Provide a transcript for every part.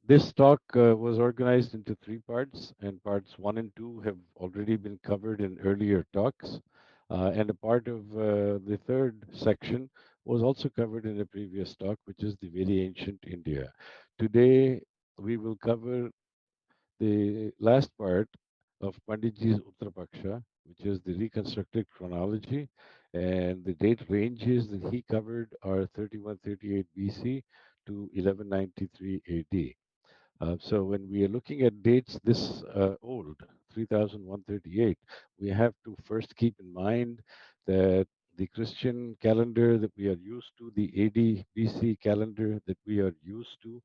This talk was organized into three parts, and parts one and two have already been covered in earlier talks. And a part of the third section was also covered in a previous talk, which is the very ancient India. Today, we will cover the last part of Panditji's Uttarapaksha, which is the reconstructed chronology, and the date ranges that he covered are 3138 BC to 1193 AD. So when we are looking at dates this old, 3138, we have to first keep in mind that the Christian calendar that we are used to, the AD BC calendar that we are used to,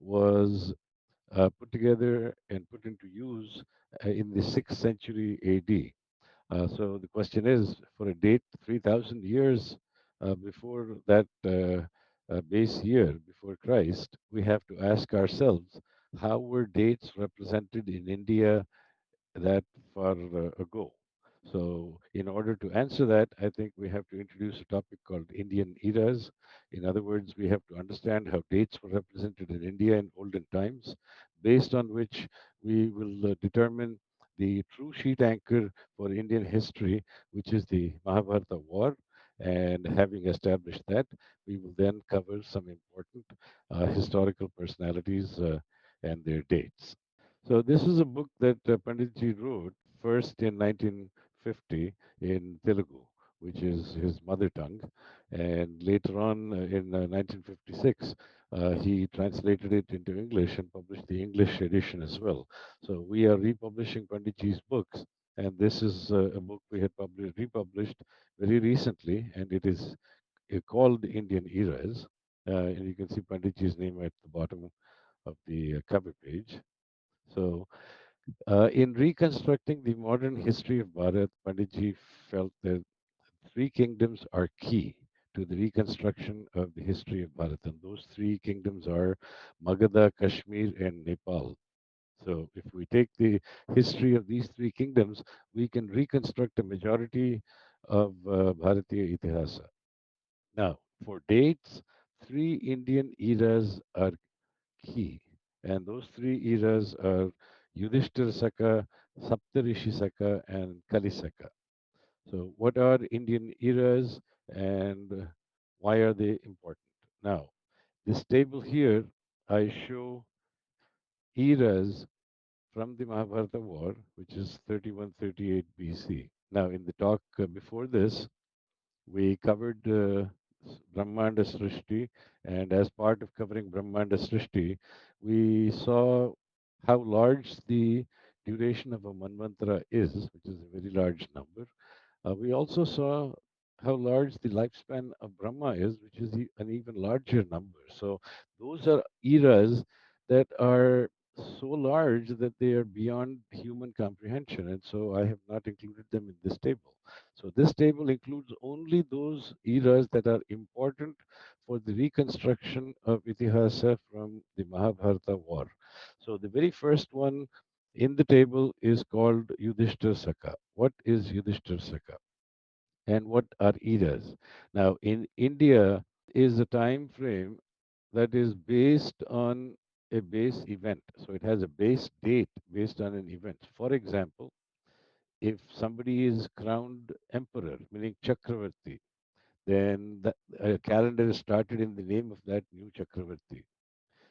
was put together and put into use in the 6th century AD. So the question is, for a date 3,000 years before that base year, before Christ, we have to ask ourselves, how were dates represented in India that far ago? So, in order to answer that, I think we have to introduce a topic called Indian eras. In other words, we have to understand how dates were represented in India in olden times, based on which we will determine the true sheet anchor for Indian history, which is the Mahabharata War. And having established that, we will then cover some important historical personalities and their dates. So this is a book that Panditji wrote first in 1950 in Telugu, which is his mother tongue, and later on in 1956 he translated it into English and published the English edition as well. So we are republishing Panditji's books, and this is a book we had republished very recently, and it is called Indian Eras. And you can see Panditji's name at the bottom of the cover page. So in reconstructing the modern history of Bharat, Panditji felt that three kingdoms are key to the reconstruction of the history of Bharat, and those three kingdoms are Magadha, Kashmir, and Nepal. So, if we take the history of these three kingdoms, we can reconstruct a majority of Bharatiya Itihasa. Now, for dates, three Indian eras are key. And those three eras are Yudhishthira Saka, Saptarishi Saka, and Kali Saka. So, what are Indian eras and why are they important? Now, this table here, I show eras from the Mahabharata War, which is 3138 BC. Now, in the talk before this, we covered Brahmanda Srishti, and as part of covering Brahmanda Srishti, we saw how large the duration of a Manvantara is, which is a very large number. We also saw how large the lifespan of Brahma is, which is an even larger number. So those are eras that are so large that they are beyond human comprehension, and so I have not included them in this table. So this table includes only those eras that are important for the reconstruction of Itihasa from the Mahabharata war. So the very first one in the table is called Yudhishthira Saka. What is Yudhishthira Saka? And what are eras? Now, in India, is a time frame that is based on a base event. So it has a base date based on an event. For example, if somebody is crowned emperor, meaning Chakravarti, then a calendar is started in the name of that new Chakravarti.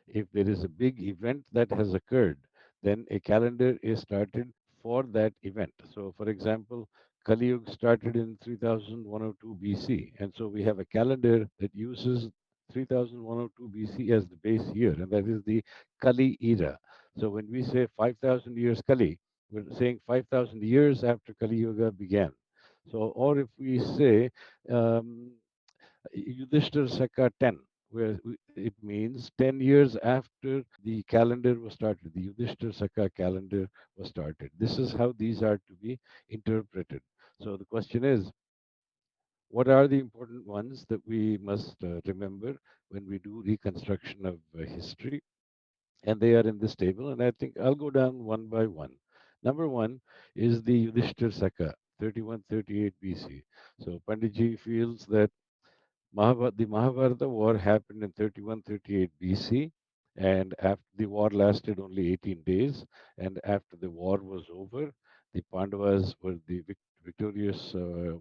If there is a big event that has occurred, then a calendar is started for that event. So, for example, Kali Yuga started in 3102 BC, and so we have a calendar that uses 3102 BC as the base year, and that is the Kali era. So, when we say 5,000 years Kali, we're saying 5,000 years after Kali Yuga began. So, or if we say Yudhishthira Saka 10, where it means 10 years after the calendar was started, the Yudhishthira Saka calendar was started. This is how these are to be interpreted. So the question is, what are the important ones that we must remember when we do reconstruction of history? And they are in this table, and I think I'll go down one by one. Number one is the Yudhishthira Saka, 3138 BC. So Panditji feels that the Mahabharata war happened in 3138 BC, And after the war lasted only 18 days, and after the war was over, the Pandavas were the victorious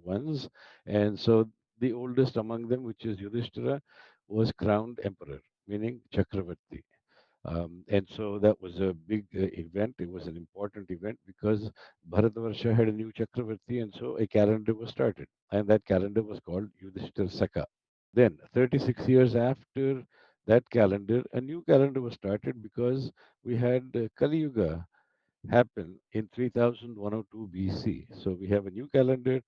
ones, and so the oldest among them, which is Yudhishthira, was crowned emperor, meaning Chakravarti. And so that was a big event. It was an important event because Bharatavarsha had a new Chakravarti, and so a calendar was started, and that calendar was called Yudhishthira Saka. Then, 36 years after that calendar, a new calendar was started because we had Kali Yuga happen in 3102 BC. So we have a new calendar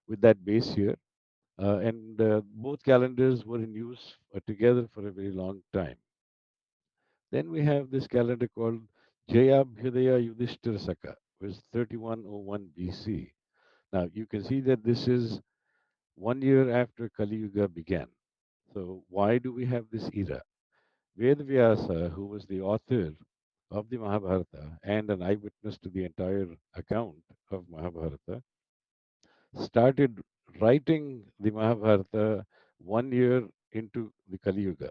with that base year, and both calendars were in use together for a very long time. Then we have this calendar called Jayabhyudaya Yudhishthira Saka, which is 3101 BC. Now you can see that this is 1 year after Kali Yuga began. So why do we have this era? Vedvyasa, who was the author of the Mahabharata and an eyewitness to the entire account of Mahabharata, started writing the Mahabharata 1 year into the Kali Yuga.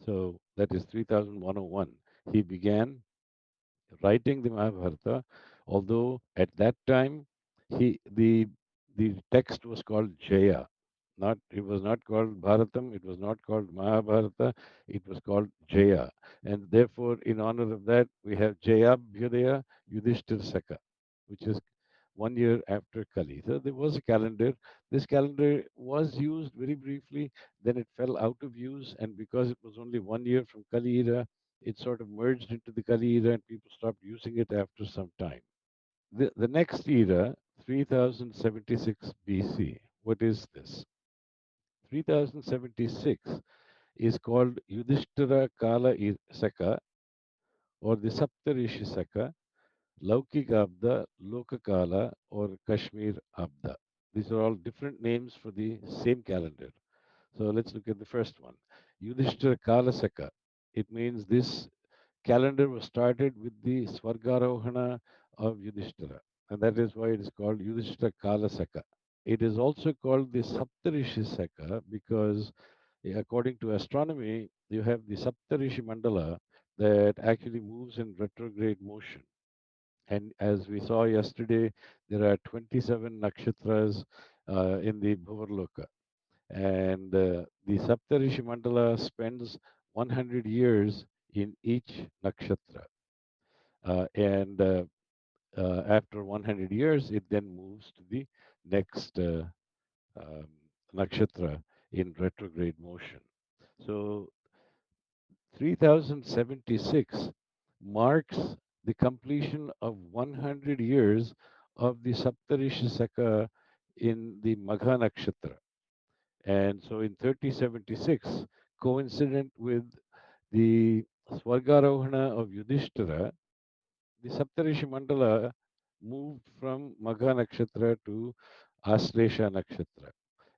So that is 3101. He began writing the Mahabharata, although at that time the text was called Jaya. Not it was not called Bharatam, it was not called Mahabharata, it was called Jaya. And therefore, in honor of that, we have Jayabhyudaya Yudhishthir Saka, which is 1 year after Kali. So there was a calendar. This calendar was used very briefly, then it fell out of use, and because it was only 1 year from Kali era, it sort of merged into the Kali era, and people stopped using it after some time. The next era, 3076 BC. What is this? 3076 is called Yudhishthira Kala Saka or the Saptarishi Saka, Laukik Abda, Lokakala, or Kashmir Abda. These are all different names for the same calendar. So let's look at the first one. Yudhishthira Kala Saka. It means this calendar was started with the Swargarohana of Yudhishthira, and that is why it is called Yudhishthira Kala Saka. It is also called the Saptarishi Saka because, according to astronomy, you have the Saptarishi Mandala that actually moves in retrograde motion. And as we saw yesterday, there are 27 nakshatras in the Bhuvarloka. And the Saptarishi Mandala spends 100 years in each nakshatra. And after 100 years, it then moves to the next um, nakshatra in retrograde motion. So 3076 marks the completion of 100 years of the Saptarishi Saka in the Magha nakshatra. And so in 3076, coincident with the Swargarohana of Yudhishthira, the Saptarishi Mandala moved from Magha Nakshatra to Aslesha Nakshatra.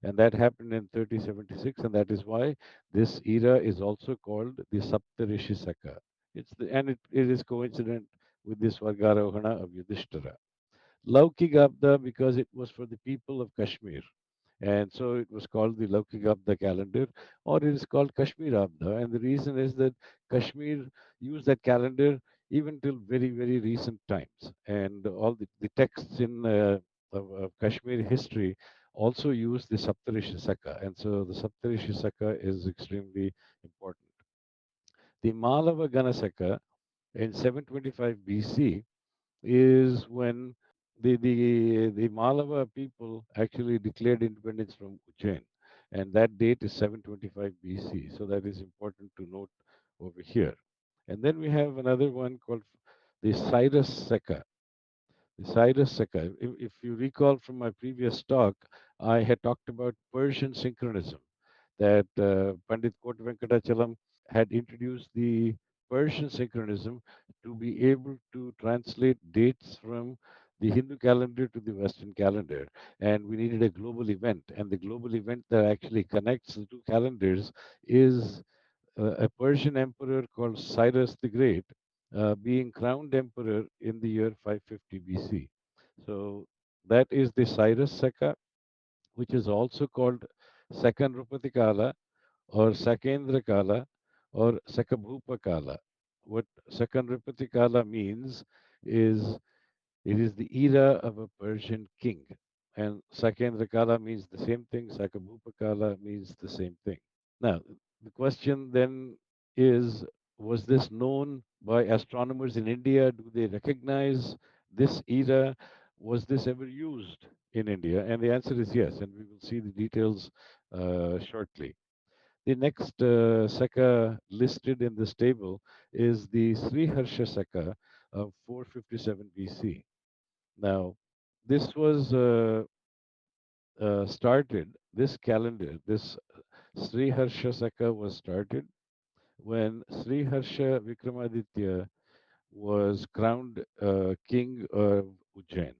And that happened in 3076, and that is why this era is also called the Saptarishi Saka. It is coincident with the Swargarohana of Yudhishthira. Laukigabda because it was for the people of Kashmir. And so it was called the Laukigabda calendar, or it is called Kashmir Abda. And the reason is that Kashmir used that calendar even till very, very recent times. And all the texts in of Kashmir history also use the Saptarishi Saka. And so the Saptarishi Saka is extremely important. The Malava Ganasaka in 725 BC is when the Malava people actually declared independence from Ujjain, and that date is 725 BC. So that is important to note over here. And then we have another one called the Cyrus Seka. The Cyrus Seka. If you recall from my previous talk, I had talked about Persian synchronism that Pandit Kota Venkatachalam had introduced the Persian synchronism to be able to translate dates from the Hindu calendar to the Western calendar. And we needed a global event. And the global event that actually connects the two calendars is a Persian emperor called Cyrus the Great being crowned emperor in the year 550 BC. So that is the Cyrus Saka, which is also called Second Rupatikala or Sakendra Kala or Sakabhupa Kala. What Sakandrapati Kala means is it is the era of a Persian king. And Sakendra Kala means the same thing, Sakabhupa Kala means the same thing. Now, the question then is, was this known by astronomers in India? Do they recognize this era? Was this ever used in India? And the answer is yes, and we will see the details shortly. The next Saka listed in this table is the Sriharsha Saka of 457 BC. Now, this was this calendar, this Sriharsha Saka was started when Sriharsha Vikramaditya was crowned king of Ujjain.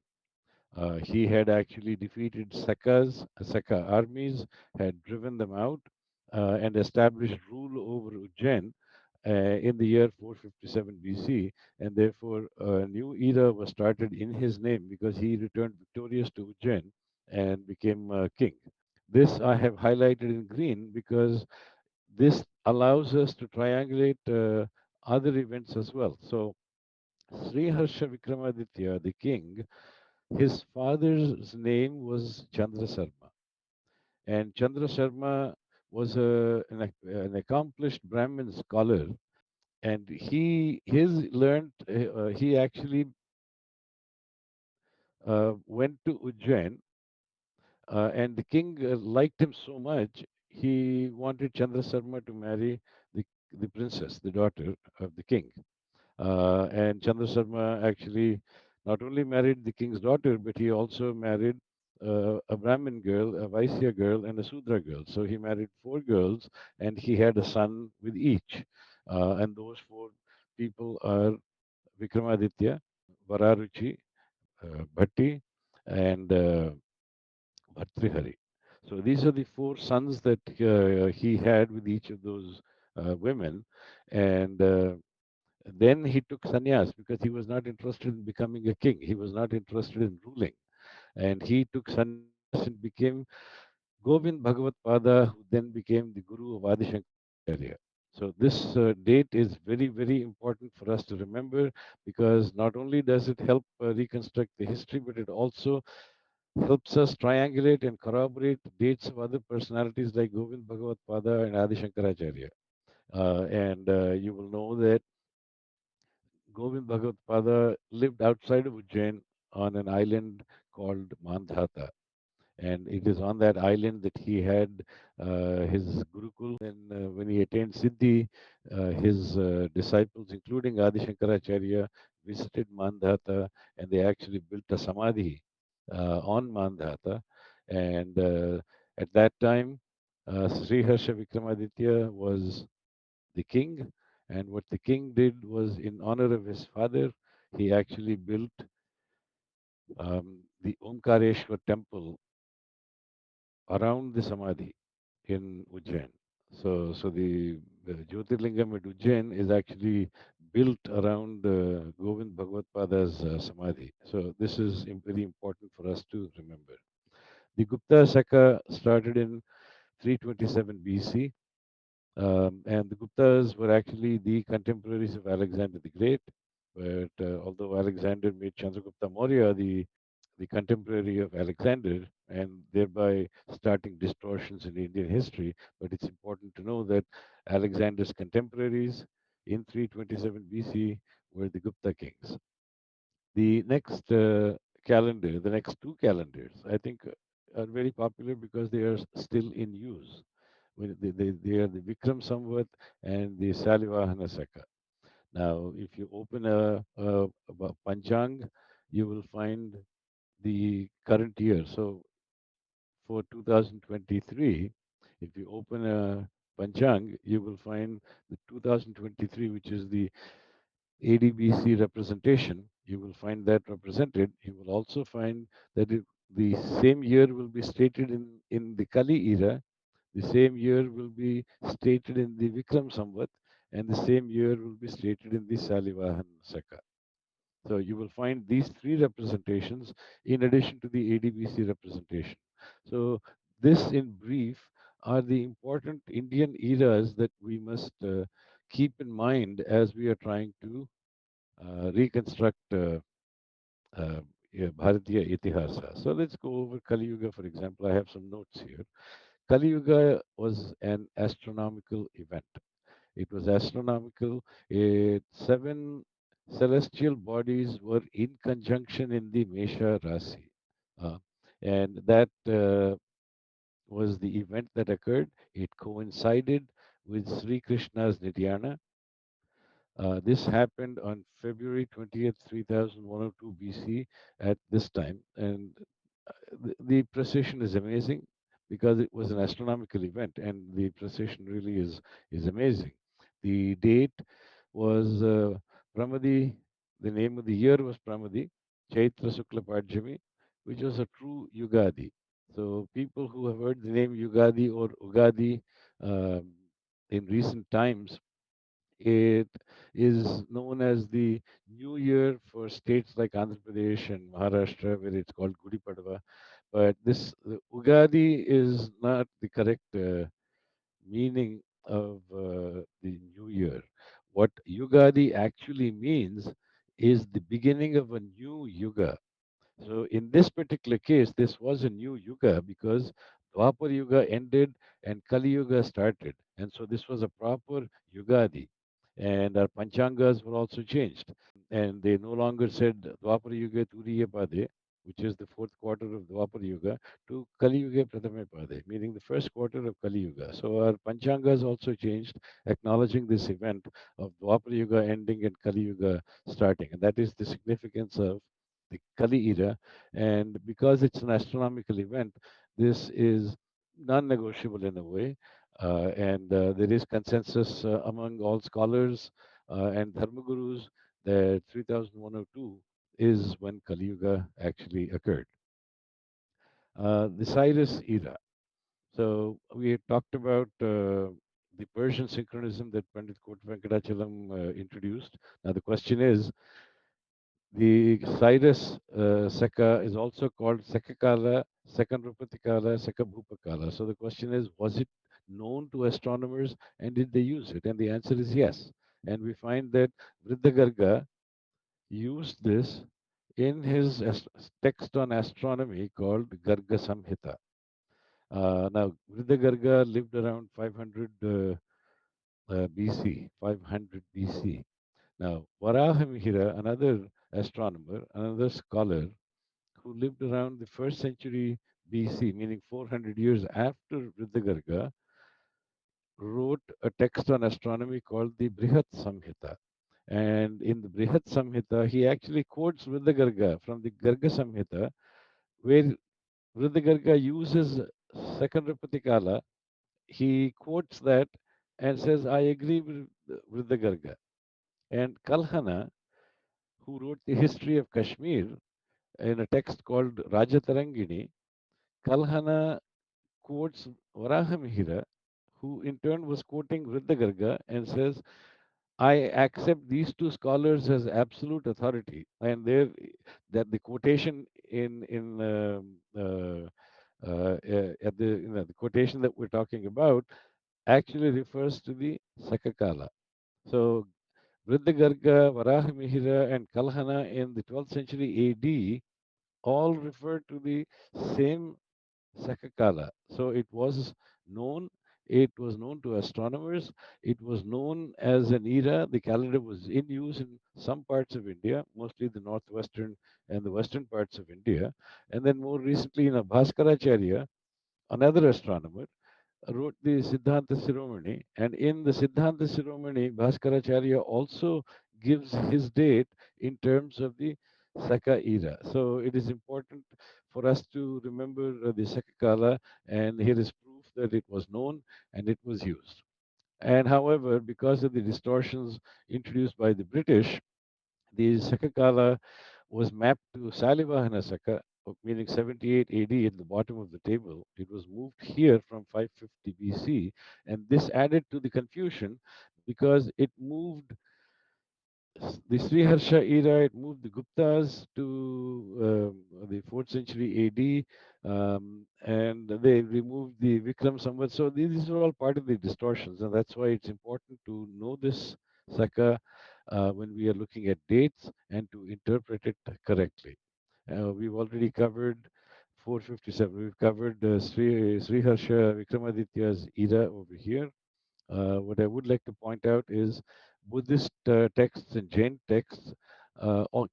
He had actually defeated Saka armies, had driven them out, and established rule over Ujjain in the year 457 BC, and therefore a new era was started in his name because he returned victorious to Ujjain and became king. This I have highlighted in green because this allows us to triangulate other events as well. So, Sriharsha Vikramaditya, the king, his father's name was Chandra Sarma, and Chandra Sharma was an accomplished Brahmin scholar, and he actually went to Ujjain, and the king liked him so much he wanted Chandra Sharma to marry the the princess, the daughter of the king. And Chandra Sharma actually not only married the king's daughter, but he also married a Brahmin girl, a Vaisya girl, and a Sudra girl. So he married four girls, and he had a son with each. And those four people are Vikramaditya, Vararuchi, Bhatti, and Bhartrihari. So these are the four sons that he had with each of those women, and then he took sannyas because he was not interested in becoming a king. He was not interested in ruling. And he took sannyas and became Govind Bhagavat Pada, who then became the guru of Adi Shankaracharya. So this date is very, very important for us to remember because not only does it help reconstruct the history, but it also helps us triangulate and corroborate dates of other personalities like Govind Bhagavat Pada and Adi Shankaracharya. And you will know that Govind Bhagat Pada lived outside of Ujjain on an island called Mandhata. And it is on that island that he had his Gurukul. And when he attained Siddhi, his disciples, including Adi Shankaracharya, visited Mandhata and they actually built a Samadhi on Mandhata. And at that time, Sri Harsha Vikramaditya was the king. And what the king did was, in honor of his father, he actually built the Omkareshwar temple around the Samadhi in Ujjain. So the Jyotirlingam at Ujjain is actually built around Govind Bhagavad Pada's Samadhi. So this is very important for us to remember. The Gupta Saka started in 327 BC. And the Guptas were actually the contemporaries of Alexander the Great. But although Alexander made Chandragupta Maurya the contemporary of Alexander, and thereby starting distortions in Indian history, but it's important to know that Alexander's contemporaries in 327 BC were the Gupta kings. The next the next two calendars, I think, are very popular because they are still in use. They are the Vikram Samvat and the Salivahana Saka. Now, if you open a Panchang, you will find the current year. So for 2023, if you open a Panchang, you will find the 2023, which is the ADBC representation. You will find that represented. You will also find that the same year will be stated in the Kali era, the same year will be stated in the Vikram Samvat, and the same year will be stated in the Salivahan Saka. So you will find these three representations in addition to the ADBC representation. So this, in brief, are the important Indian eras that we must keep in mind as we are trying to reconstruct uh, yeah, Bharatiya Itihasa. So let's go over Kali Yuga, for example. I have some notes here. Kali Yuga was an astronomical event. It was astronomical. Seven celestial bodies were in conjunction in the Mesha Rasi. Uh, and that was the event that occurred. It coincided with Sri Krishna's Nidhyana. This happened on February 20th, 3102 BC at this time. And the procession is amazing because it was an astronomical event, and the procession really is amazing. The date was Pramadi. The name of the year was Pramadi, Chaitra Sukla Pajami, which was a true Yugadi. So people who have heard the name Yugadi or Ugadi um, in recent times, it is known as the New Year for states like Andhra Pradesh and Maharashtra, where it's called Gudi Padwa. But this Ugadi is not the correct meaning of the New Year. What Yugadi actually means is the beginning of a new Yuga. So in this particular case, this was a new Yuga because Dwapar Yuga ended and Kali Yuga started. And so this was a proper Yugadi. And our Panchangas were also changed. And they no longer said Dwapar Yuga Turiya Pade, which is the fourth quarter of Dwapar Yuga, to Kali Yuga Pradame Pade, meaning the first quarter of Kali Yuga. So our Panchangas also changed, acknowledging this event of Dwapar Yuga ending and Kali Yuga starting. And that is the significance of the Kali era. And because it's an astronomical event, this is non negotiable in a way. And there is consensus among all scholars and Dharmagurus that 3102 is when Kali Yuga actually occurred. The Cyrus era. So we had talked about the Persian synchronism that Pandit Kota Venkatachalam introduced. Now the question is, the Cyrus Seka is also called Sekakala, Sekanrupatikala, Sekabhupakala. So the question is, was it known to astronomers and did they use it? And the answer is yes. And we find that Vriddhagarga used this in his text on astronomy called Garga Samhita. Now, Vriddhagarga lived around 500 BC, 500 BC. Now, Varahamihira, another astronomer, another scholar who lived around the first century BC, meaning 400 years after Vriddhagarga, wrote a text on astronomy called the Brihat Samhita. And in the Brihat Samhita, he actually quotes Vriddhagarga from the Garga Samhita, where Vriddhagarga uses Sekandrapatikala. He quotes that and says, I agree with Vriddhagarga. And Kalhana, who wrote the history of Kashmir in a text called Rajatarangini, Kalhana quotes Varahamihira, who in turn was quoting Vriddhagarga and says, I accept these two scholars as absolute authority. And there, that the quotation at the the quotation that we're talking about actually refers to the Sakakala. So Vriddhagarga, Varahamihira, and Kalhana in the 12th century AD all refer to the same Sakakala. So known, it was known to astronomers, it was known as an era. The calendar was in use in some parts of India, mostly the northwestern and the western parts of India. And then more recently, Bhaskaracharya, another astronomer, wrote the Siddhanta Shiromani, and in the Siddhanta Shiromani, Bhaskaracharya also gives his date in terms of the Saka era. So it is important for us to remember the Saka Kala, and here is proof that it was known and it was used. And however, because of the distortions introduced by the British, the Sakakala was mapped to Salivahana Saka, meaning 78 AD at the bottom of the table. It was moved here from 550 BC, and this added to the confusion because it moved The Sri Harsha era, it moved the Guptas to the 4th century AD, and they removed the Vikram Samvat. So these are all part of the distortions, and that's why it's important to know this Saka when we are looking at dates and to interpret it correctly. We've already covered 457. We've covered Sri Harsha Vikramaditya's era over here. What I would like to point out is Buddhist texts and Jain texts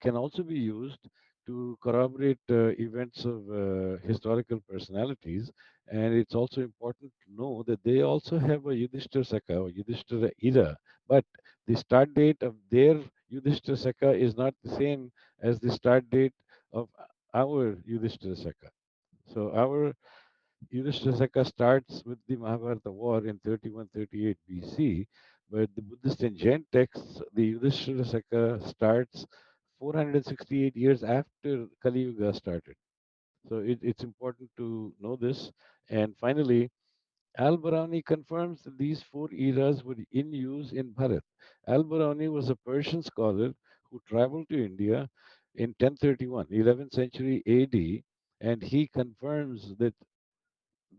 can also be used to corroborate events of historical personalities. And it's also important to know that they also have a Yudhishthira Saka or Yudhishthira era, but the start date of their Yudhishthira Saka is not the same as the start date of our Yudhishthira Saka. So our Yudhishthira starts with the Mahabharata war in 3138 BC, but the Buddhist and Jain texts, the Yudhishthira starts 468 years after Kali Yuga started. So it's important to know this. And finally, Al-Barani confirms that these four eras were in use in Bharat. Al-Barani was a Persian scholar who traveled to India in 1031, 11th century AD, and he confirms that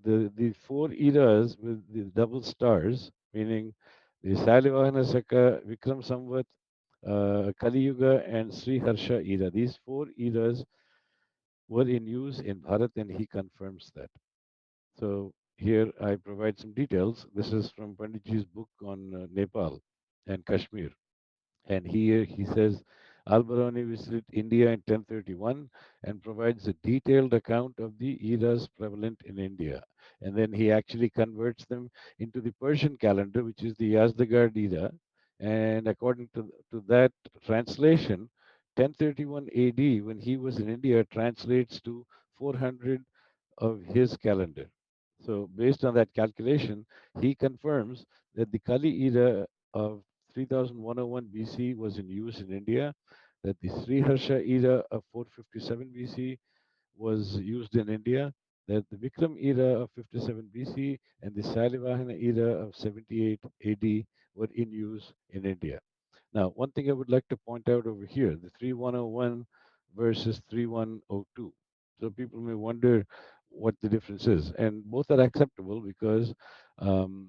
the four eras with the double stars, meaning the Salivahana Saka, Vikram Samvat, Kali Yuga, and Sri Harsha era. These four eras were in use in Bharat, and he confirms that. So here I provide some details. This is from Panditji's book on Nepal and Kashmir. And here he says Al-Barani visited India in 1031 and provides a detailed account of the eras prevalent in India. And then he actually converts them into the Persian calendar, which is the Yazdagerd era. And according to that translation, 1031 AD, when he was in India, translates to 400 of his calendar. So, based on that calculation, he confirms that the Kali era of 3101 BC was in use in India, that the Sri Harsha era of 457 BC was used in India, that the Vikram era of 57 BC and the Salivahana era of 78 AD were in use in India. Now, one thing I would like to point out over here, the 3101 versus 3102. So people may wonder what the difference is, and both are acceptable because um,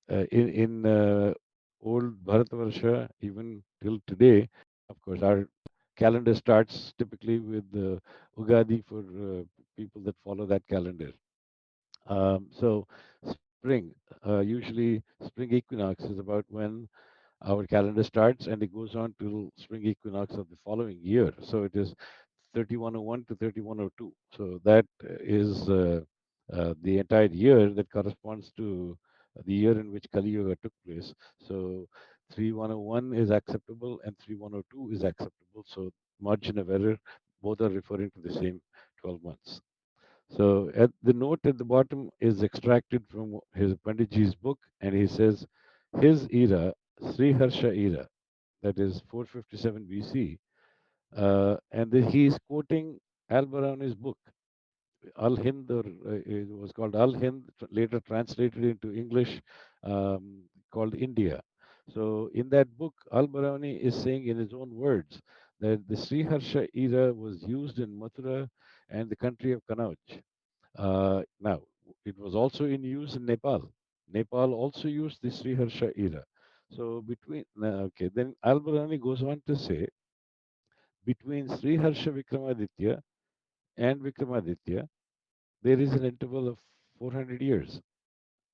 in old Bharatavarsha, even till today, of course, our calendar starts typically with Ugadi for people that follow that calendar. So spring, usually spring equinox is about when our calendar starts and it goes on till spring equinox of the following year. So it is 3101 to 3102. So that is the entire year that corresponds to the year in which Kali Yuga took place. So 3101 is acceptable and 3102 is acceptable. So margin of error, both are referring to the same 12 months. So at the note at the bottom is extracted from his Panditji's book, and he says his era, Sri Harsha era, that is 457 BC, and he is quoting Al-Barani's book, Al-Hind, or it was called Al-Hind, later translated into English, called India. So in that book, Al-Barani is saying in his own words that the Sri Harsha era was used in Mathura and the country of Kannauj. Now, it was also in use in Nepal. Nepal also used the Sri Harsha era. So okay, then Al-Barani goes on to say, between Sri Harsha Vikramaditya and Vikramaditya, there is an interval of 400 years.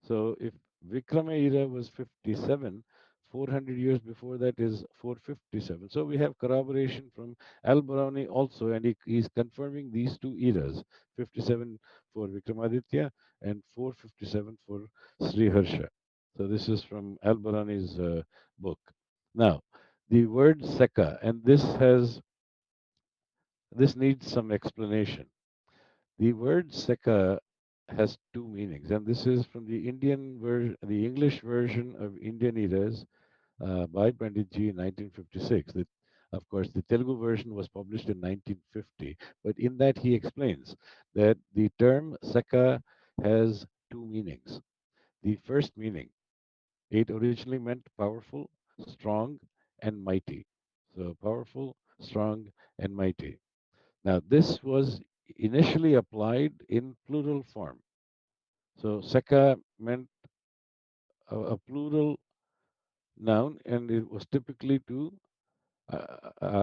So if Vikrama era was 57, 400 years before that is 457. So we have corroboration from Al-Barani also, and he's confirming these two eras, 57 for Vikramaditya and 457 for Sri Harsha. So this is from Al-Barani's book. Now, the word Seka, and this needs some explanation. The word Seka has two meanings, and this is from the the English version of Indian Eras by Panditji in 1956. Of course, the Telugu version was published in 1950, but in that he explains that the term Seka has two meanings. The first meaning, it originally meant powerful, strong, and mighty. So powerful, strong, and mighty. Now, this was initially applied in plural form. So Seka meant a plural noun, and it was typically to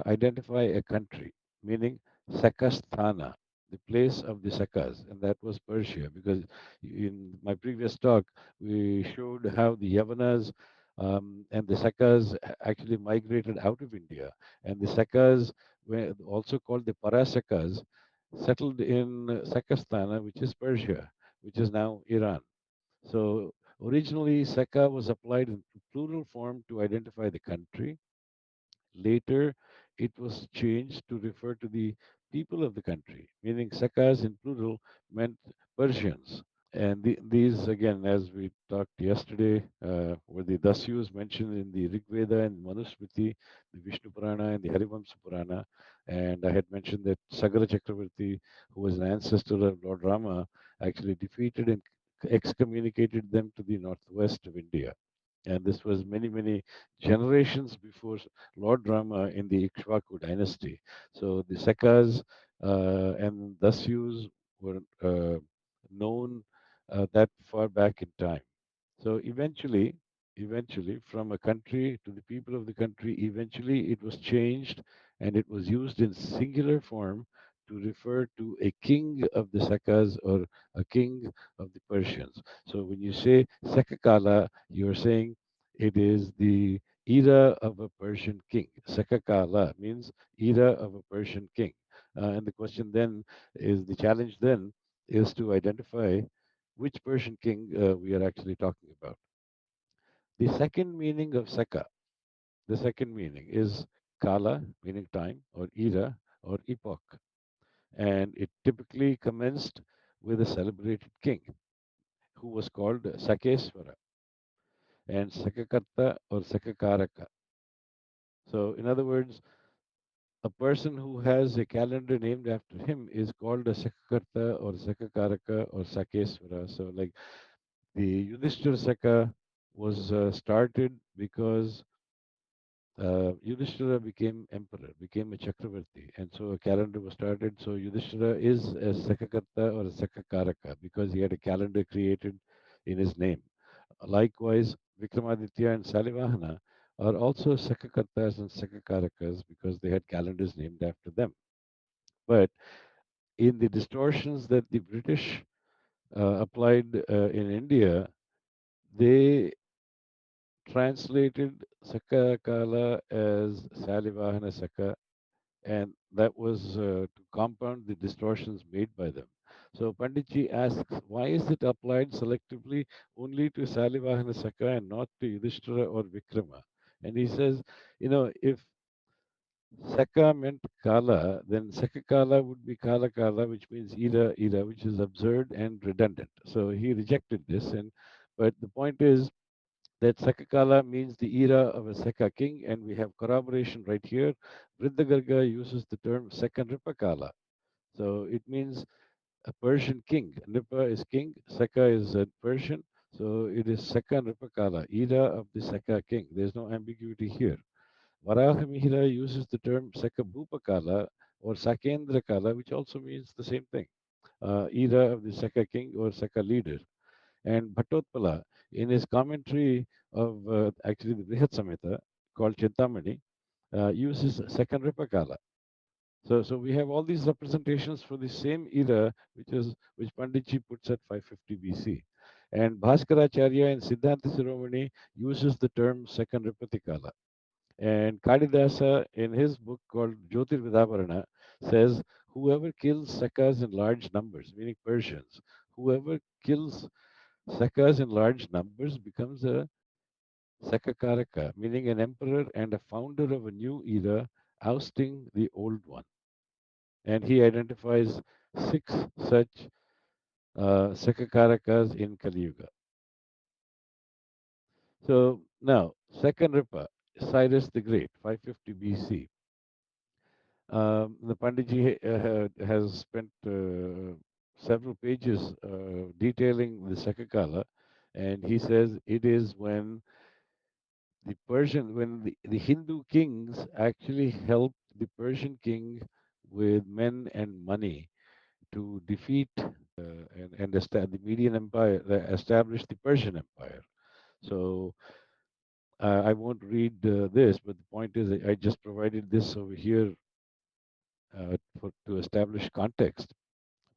identify a country, meaning Sakasthana, the place of the Sakas, and that was Persia. Because in my previous talk, we showed how the Yavanas and the Sakas actually migrated out of India, and the Sakas, were also called the Parasakas, settled in Sakasthana, which is Persia, which is now Iran. So originally, Saka was applied in plural form to identify the country. Later, it was changed to refer to the people of the country, meaning Sakas in plural meant Persians. And these, again, as we talked yesterday, were the Dasyus mentioned in the Rig Veda and Manusmriti, the Vishnu Purana and the Harivamsa Purana. And I had mentioned that Sagara Chakravarti, who was an ancestor of Lord Rama, actually defeated and excommunicated them to the northwest of India. And this was many, many generations before Lord Rama in the Ikshvaku dynasty. So the Sakas and Dasyus were known that far back in time. So eventually, from a country to the people of the country, eventually it was changed and it was used in singular form to refer to a king of the Sakas or a king of the Persians. So when you say Sakakala, you're saying it is the era of a Persian king. Sakakala means era of a Persian king. And the question then is the challenge then is to identify which Persian king we are actually talking about. The second meaning of Saka, the second meaning is Kala, meaning time, or era, or epoch. And it typically commenced with a celebrated king who was called Sakeswara and Sakakarta or Sakakaraka. So, in other words, a person who has a calendar named after him is called a Sakakarta or Sakakaraka or Sakeswara. So, like the Yudhishthira Saka was started because Yudhishthira became emperor, became a Chakravarti, and so a calendar was started. So Yudhishthira is a Sakakarta or a Sakakaraka because he had a calendar created in his name. Likewise, Vikramaditya and Salivahana are also Sakakartas and Sakakarakas because they had calendars named after them. But in the distortions that the British applied in India, they translated Sakakala as Salivahana Saka, and that was to compound the distortions made by them. So Panditji asks, why is it applied selectively only to Salivahana Saka and not to Yudhishthira or Vikrama? And he says, if Saka meant Kala, then Sakakala would be Kala Kala, which means Ira, which is absurd and redundant. So he rejected this, but the point is that Sakakala means the era of a Saka king, and we have corroboration right here. Vrindagarga uses the term Sekanripakala. So it means a Persian king. Nipa is king, Saka is a Persian. So it is Sekanripakala, era of the Saka king. There's no ambiguity here. Varahamihira uses the term Sekabhupakala or Sakendra Kala, which also means the same thing. Era of the Saka king or Saka leader. And Bhattotpala, in his commentary of actually the Brihat Samhita called Chintamani, uses second Ripakala. So we have all these representations for the same era, which Panditji puts at 550 BC. And Bhaskaracharya in Siddhanta Siromani uses the term second Ripatikala. And Kalidasa, in his book called Jyotir Vidavarana, says, whoever kills Sakas in large numbers, meaning Persians, whoever kills Sakas in large numbers becomes a Sakakaraka, meaning an emperor and a founder of a new era, ousting the old one. And he identifies six such Sakakarakas in Kali Yuga. So now, second Ripa, Cyrus the Great, 550 BC. The Panditji has spent several pages detailing the Sakakala, and he says it is when the Persian, when the Hindu kings actually helped the Persian king with men and money to defeat the Median Empire, establish the Persian Empire. So I won't read this, but the point is I just provided this over here to establish context.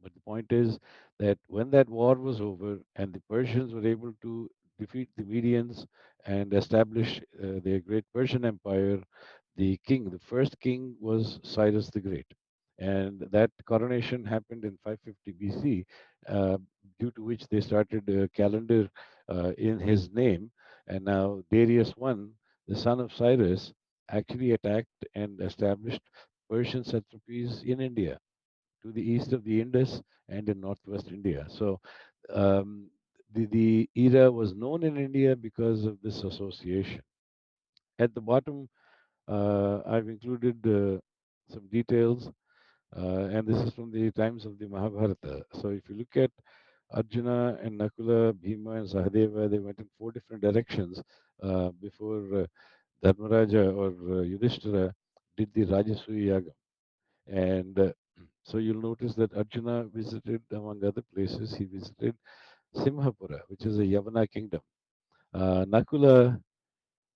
But the point is that when that war was over and the Persians were able to defeat the Medians and establish their great Persian Empire, the first king was Cyrus the Great. And that coronation happened in 550 BC, uh, due to which they started a calendar in his name. And now Darius I, the son of Cyrus, actually attacked and established Persian satrapies in India to the east of the Indus and in northwest India. So um, the era was known in India because of this association. At the bottom, I've included some details, and this is from the times of the Mahabharata. So if you look at Arjuna and Nakula, Bhima and Sahadeva, they went in four different directions before Dharmaraja or Yudhishthira did the Rajasuya Yaga. And so you'll notice that Arjuna visited, among other places, he visited Simhapura, which is a Yavana kingdom. Nakula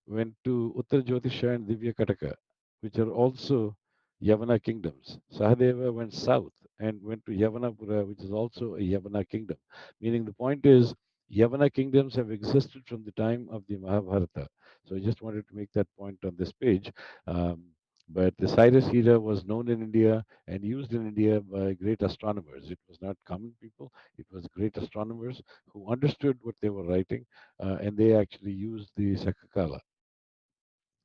went to Uttar Jyotisha and Divya Kataka, which are also Yavana kingdoms. Sahadeva went south and went to Yavanapura, which is also a Yavana kingdom. Meaning the point is, Yavana kingdoms have existed from the time of the Mahabharata. So I just wanted to make that point on this page. Um, but the Cyrus era was known in India and used in India by great astronomers. It was not common people, it was great astronomers who understood what they were writing, and they actually used the Sakakala.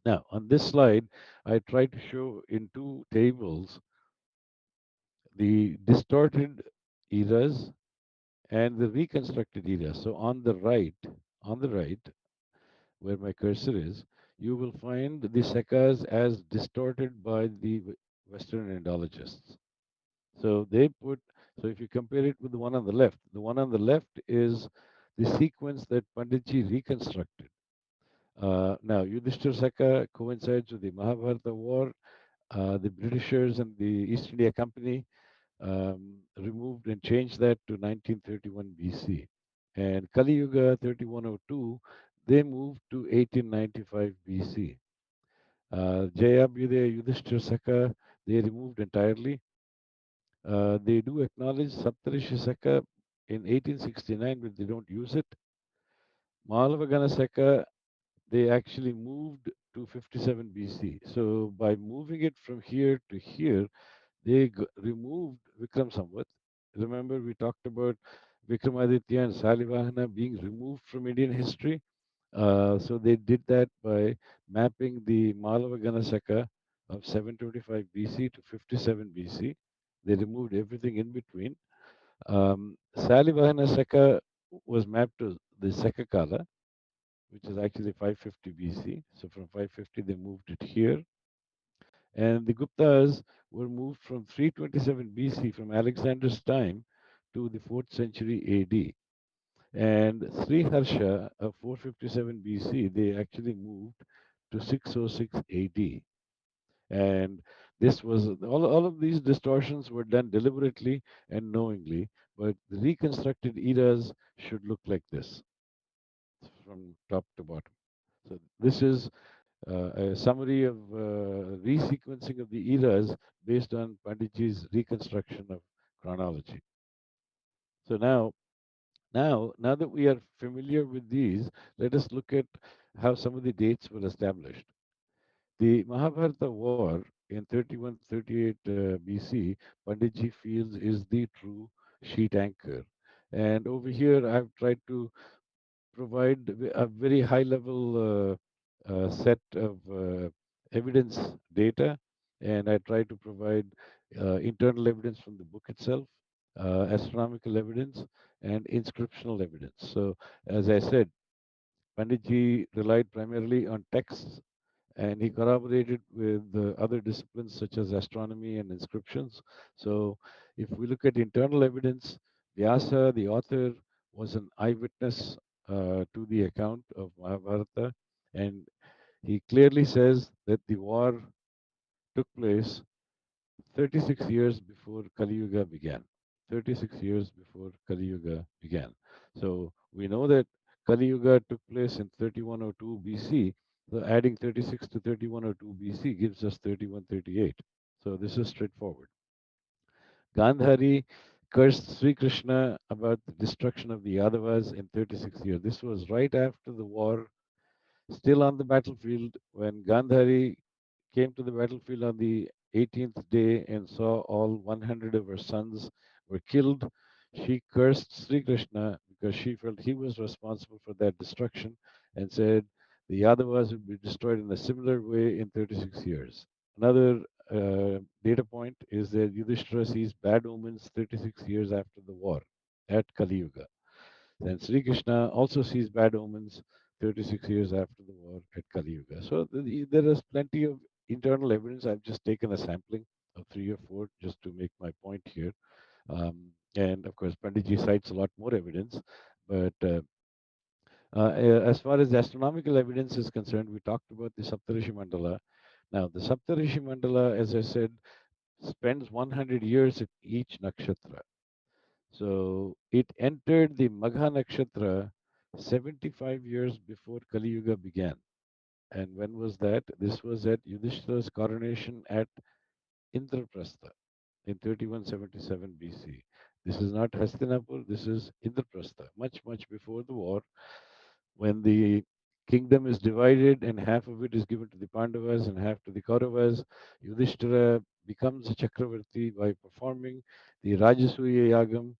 Now, on this slide, I try to show in two tables the distorted eras and the reconstructed eras. So on the right, where my cursor is, you will find the Sekas as distorted by the Western Indologists. So they put, so if you compare it with the one on the left, the one on the left is the sequence that Panditji reconstructed. Now, Yudhishthir Saka coincides with the Mahabharata war. The Britishers and the East India Company removed and changed that to 1931 BC. And Kali Yuga 3102, they moved to 1895 BC. Jayabhyudaya Yudhishthir Saka, they removed entirely. They do acknowledge Saptarishi Saka in 1869, but they don't use it. Malavagana Saka, they actually moved to 57 BC. So by moving it from here to here, they removed Vikram Samvat. Remember, we talked about Vikramaditya and Salivahana being removed from Indian history. So they did that by mapping the Malavagana Saka of 725 BC to 57 BC. They removed everything in between. Salivahana Saka was mapped to the Saka Kala, which is actually 550 BC. So from 550, they moved it here. And the Guptas were moved from 327 BC, from Alexander's time, to the 4th century AD. And Sri Harsha of 457 BC, they actually moved to 606 AD. And this was all of these distortions were done deliberately and knowingly, but the reconstructed eras should look like this from top to bottom. So this is a summary of resequencing of the eras based on Panditji's reconstruction of chronology. So now that we are familiar with these, let us look at how some of the dates were established. The Mahabharata war in 3138 BC, Panditji feels is the true sheet anchor. And over here, I've tried to provide a very high level set of evidence data, and I try to provide internal evidence from the book itself, astronomical evidence, and inscriptional evidence. So, as I said, Panditji relied primarily on texts, and he corroborated with other disciplines such as astronomy and inscriptions. So, if we look at internal evidence, Vyasa, the author, was an eyewitness to the account of Mahabharata, and He clearly says that the war took place 36 years before Kali Yuga began. 36 years before Kali Yuga began. So we know that Kali Yuga took place in 3102 BC. So adding 36 to 3102 BC gives us 3138. So this is straightforward. Gandhari cursed Sri Krishna about the destruction of the Yadavas in 36 years. This was right after the war, still on the battlefield, when Gandhari came to the battlefield on the 18th day and saw all 100 of her sons were killed. She cursed Sri Krishna because she felt he was responsible for that destruction and said the Yadavas would be destroyed in a similar way in 36 years. Another data point is that Yudhishthira sees bad omens 36 years after the war at Kali Yuga. Then Sri Krishna also sees bad omens 36 years after the war at Kali Yuga. So there is plenty of internal evidence. I've just taken a sampling of three or four just to make my point here. And of course, Panditji cites a lot more evidence. But as far as the astronomical evidence is concerned, we talked about the Saptarishi Mandala. Now, the Saptarishi Mandala, as I said, spends 100 years at each nakshatra. So it entered the Magha Nakshatra 75 years before Kali Yuga began. And when was that? This was at Yudhishthira's coronation at Indraprastha in 3177 BC. This is not Hastinapur, this is Indraprastha, much, much before the war, when the kingdom is divided and half of it is given to the Pandavas and half to the Kauravas. Yudhishthira becomes a Chakravarti by performing the Rajasuya Yagam,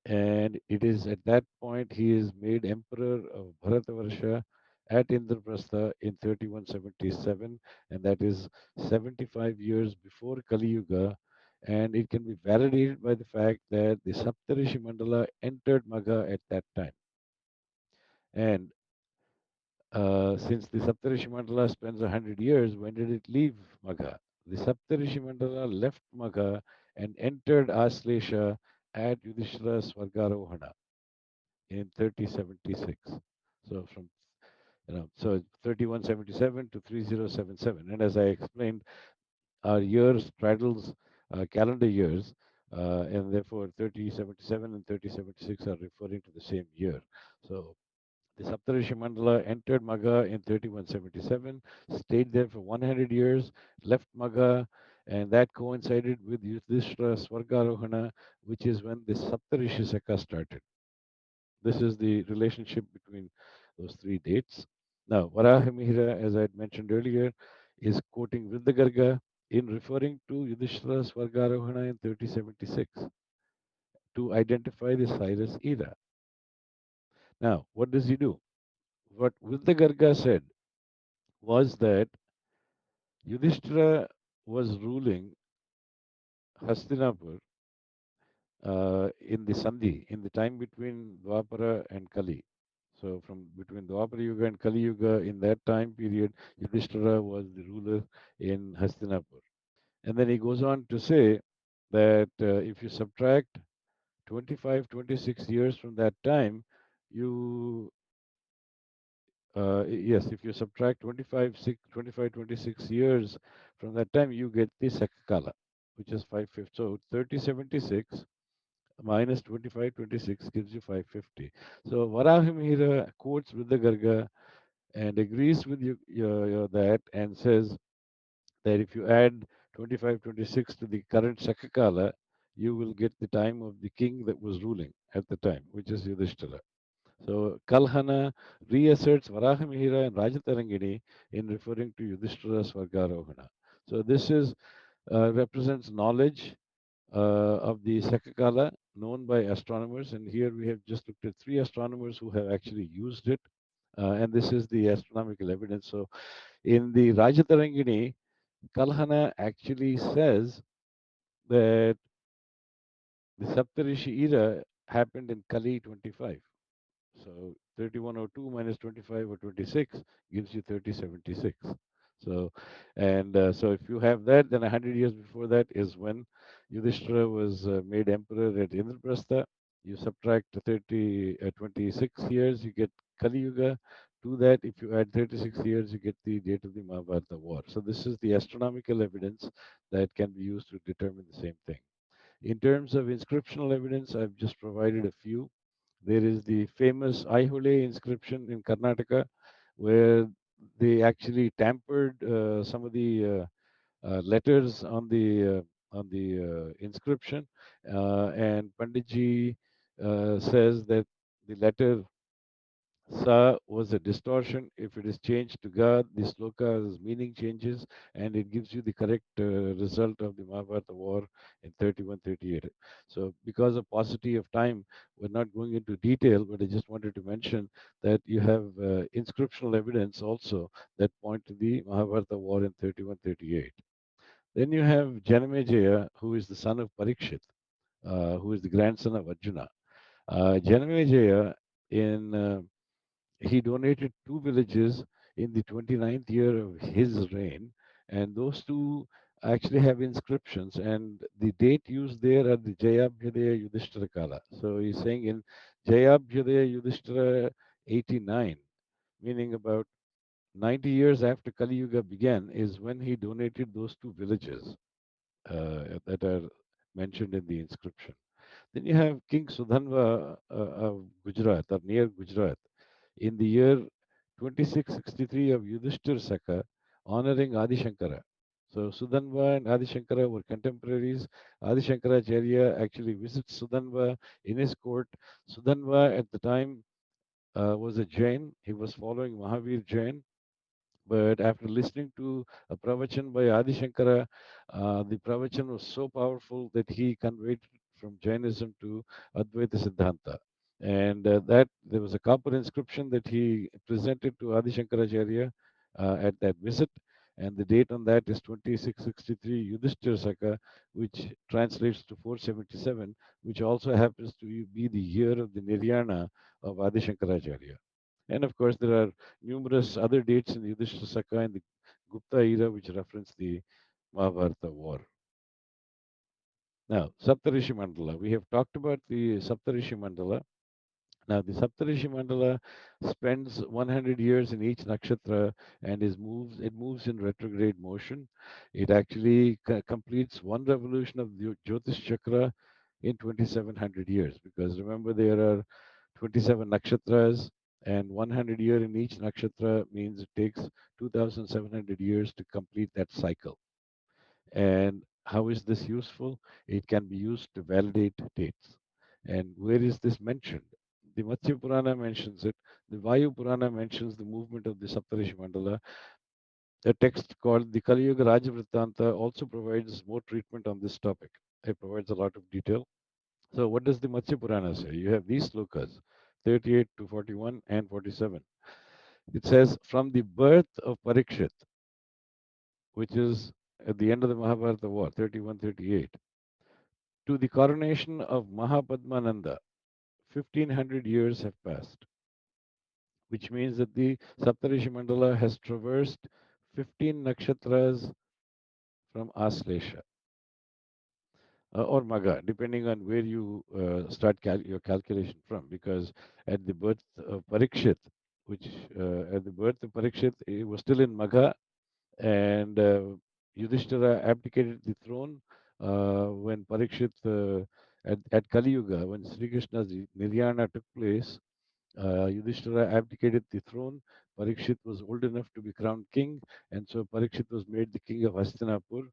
and it is at that point he is made emperor of Bharatavarsha at Indraprastha in 3177, and that is 75 years before Kali Yuga. And it can be validated by the fact that the Saptarishi Mandala entered Magha at that time. And since the Saptarishi Mandala spends 100 years, when did it leave Magha? The Saptarishi Mandala left Magha and entered Aslesha at Yudhishthira Swargarohana in 3076. So from so 3177 to 3077. And as I explained, our year straddles calendar years, and therefore 3077 and 3076 are referring to the same year. So the Saptarishi Mandala entered Magha in 3177, stayed there for 100 years, left Magha, and that coincided with Yudhishthira Swargarohana, which is when the Saptarishi Saka started. This is the relationship between those three dates. Now, Varahamihira, as I had mentioned earlier, is quoting Vrindagarga in referring to Yudhishthira Swargarohana in 3076 to identify the Cyrus era. Now, what does he do? What Vrindagarga said was that Yudhishthira was ruling Hastinapur in the Sandhi, in the time between Dwapara and Kali. So from between Dwapara Yuga and Kali Yuga, in that time period, Yudhishthira was the ruler in Hastinapur. And then he goes on to say that if you subtract 25, 26 years from that time, you yes, if you subtract 25, 26 years from that time, you get the Sakakala, which is 550. So 3076 minus 25, 26 gives you 550. So Varahimihira quotes Vrindagarga and agrees with that and says that if you add 25, 26 to the current Sakakala, you will get the time of the king that was ruling at the time, which is Yudhishthira. So Kalhana reasserts Varahamihira and Rajatarangini in referring to Yudhishthira Swargarohana. So this is represents knowledge of the Sakakala known by astronomers, and here we have just looked at three astronomers who have actually used it, and this is the astronomical evidence. So in the Rajatarangini, Kalhana actually says that the Saptarishi era happened in Kali 25. So 3102 minus 25 or 26 gives you 3076. So, and so if you have that, then 100 years before that is when Yudhishthira was made emperor at Indraprastha. You subtract 26 years, you get Kali Yuga. To that, if you add 36 years, you get the date of the Mahabharata war. So this is the astronomical evidence that can be used to determine the same thing. In terms of inscriptional evidence, I've just provided a few. There is the famous Aihole inscription in Karnataka, where they actually tampered some of the letters on the inscription, and Panditji says that the letter Sa was a distortion. If it is changed to Ga, the sloka's meaning changes and it gives you the correct result of the Mahabharata war in 31-38. So, because of paucity of time, we're not going into detail, but I just wanted to mention that you have inscriptional evidence also that point to the Mahabharata war in 31-38. Then you have Janamejaya, who is the son of Parikshit, who is the grandson of Arjuna. Janamejaya in he donated two villages in the 29th year of his reign, and those two actually have inscriptions, and the date used there are the Jayabhyadaya Yudhishthira Kala. So he's saying in Jayabhyadaya Yudhishthira 89, meaning about 90 years after Kali Yuga began, is when he donated those two villages that are mentioned in the inscription. Then you have King Sudhanva of Gujarat, or near Gujarat, in the year 2663 of Yudhishthir Saka, honoring Adi Shankara. So Sudhanva and Adi Shankara were contemporaries. Adi Shankaracharya actually visits Sudhanva in his court. Sudhanva at the time was a Jain. He was following Mahavir Jain, but after listening to a pravachan by Adi Shankara, the pravachan was so powerful that he converted from Jainism to Advaita Siddhanta. And that there was a copper inscription that he presented to Adi Shankaracharya at that visit. And the date on that is 2663 Yudhishthir Saka, which translates to 477, which also happens to be the year of the Niryana of Adi Shankaracharya. And of course, there are numerous other dates in the Yudhishthira Saka and the Gupta era which reference the Mahabharata war. Now, Saptarishi Mandala. We have talked about the Saptarishi Mandala. Now, the Saptarishi Mandala spends 100 years in each nakshatra and it moves in retrograde motion. It actually completes one revolution of the Jyotish Chakra in 2700 years, because remember there are 27 nakshatras, and 100 year in each nakshatra means it takes 2700 years to complete that cycle. And how is this useful? It can be used to validate dates. And where is this mentioned? The Matsya Purana mentions it. The Vayu Purana mentions the movement of the Saptarishi Mandala. A text called the Kali Yuga Rajavrittanta also provides more treatment on this topic. It provides a lot of detail. So, what does the Matsya Purana say? You have these slokas, 38 to 41 and 47. It says, from the birth of Parikshit, which is at the end of the Mahabharata war, 31-38, to the coronation of Mahapadmananda, 1500 years have passed, which means that the Saptarishi Mandala has traversed 15 nakshatras from Aslesha or Maga, depending on where you start your calculation from. Because at the birth of Parikshit, which at the birth of Parikshit, it was still in Magha, and Yudhishthira abdicated the throne when Parikshit, at Kali Yuga, when Sri Krishna's Niryana took place. Yudhishthira abdicated the throne. Parikshit was old enough to be crowned king, and so Parikshit was made the king of Hastinapur.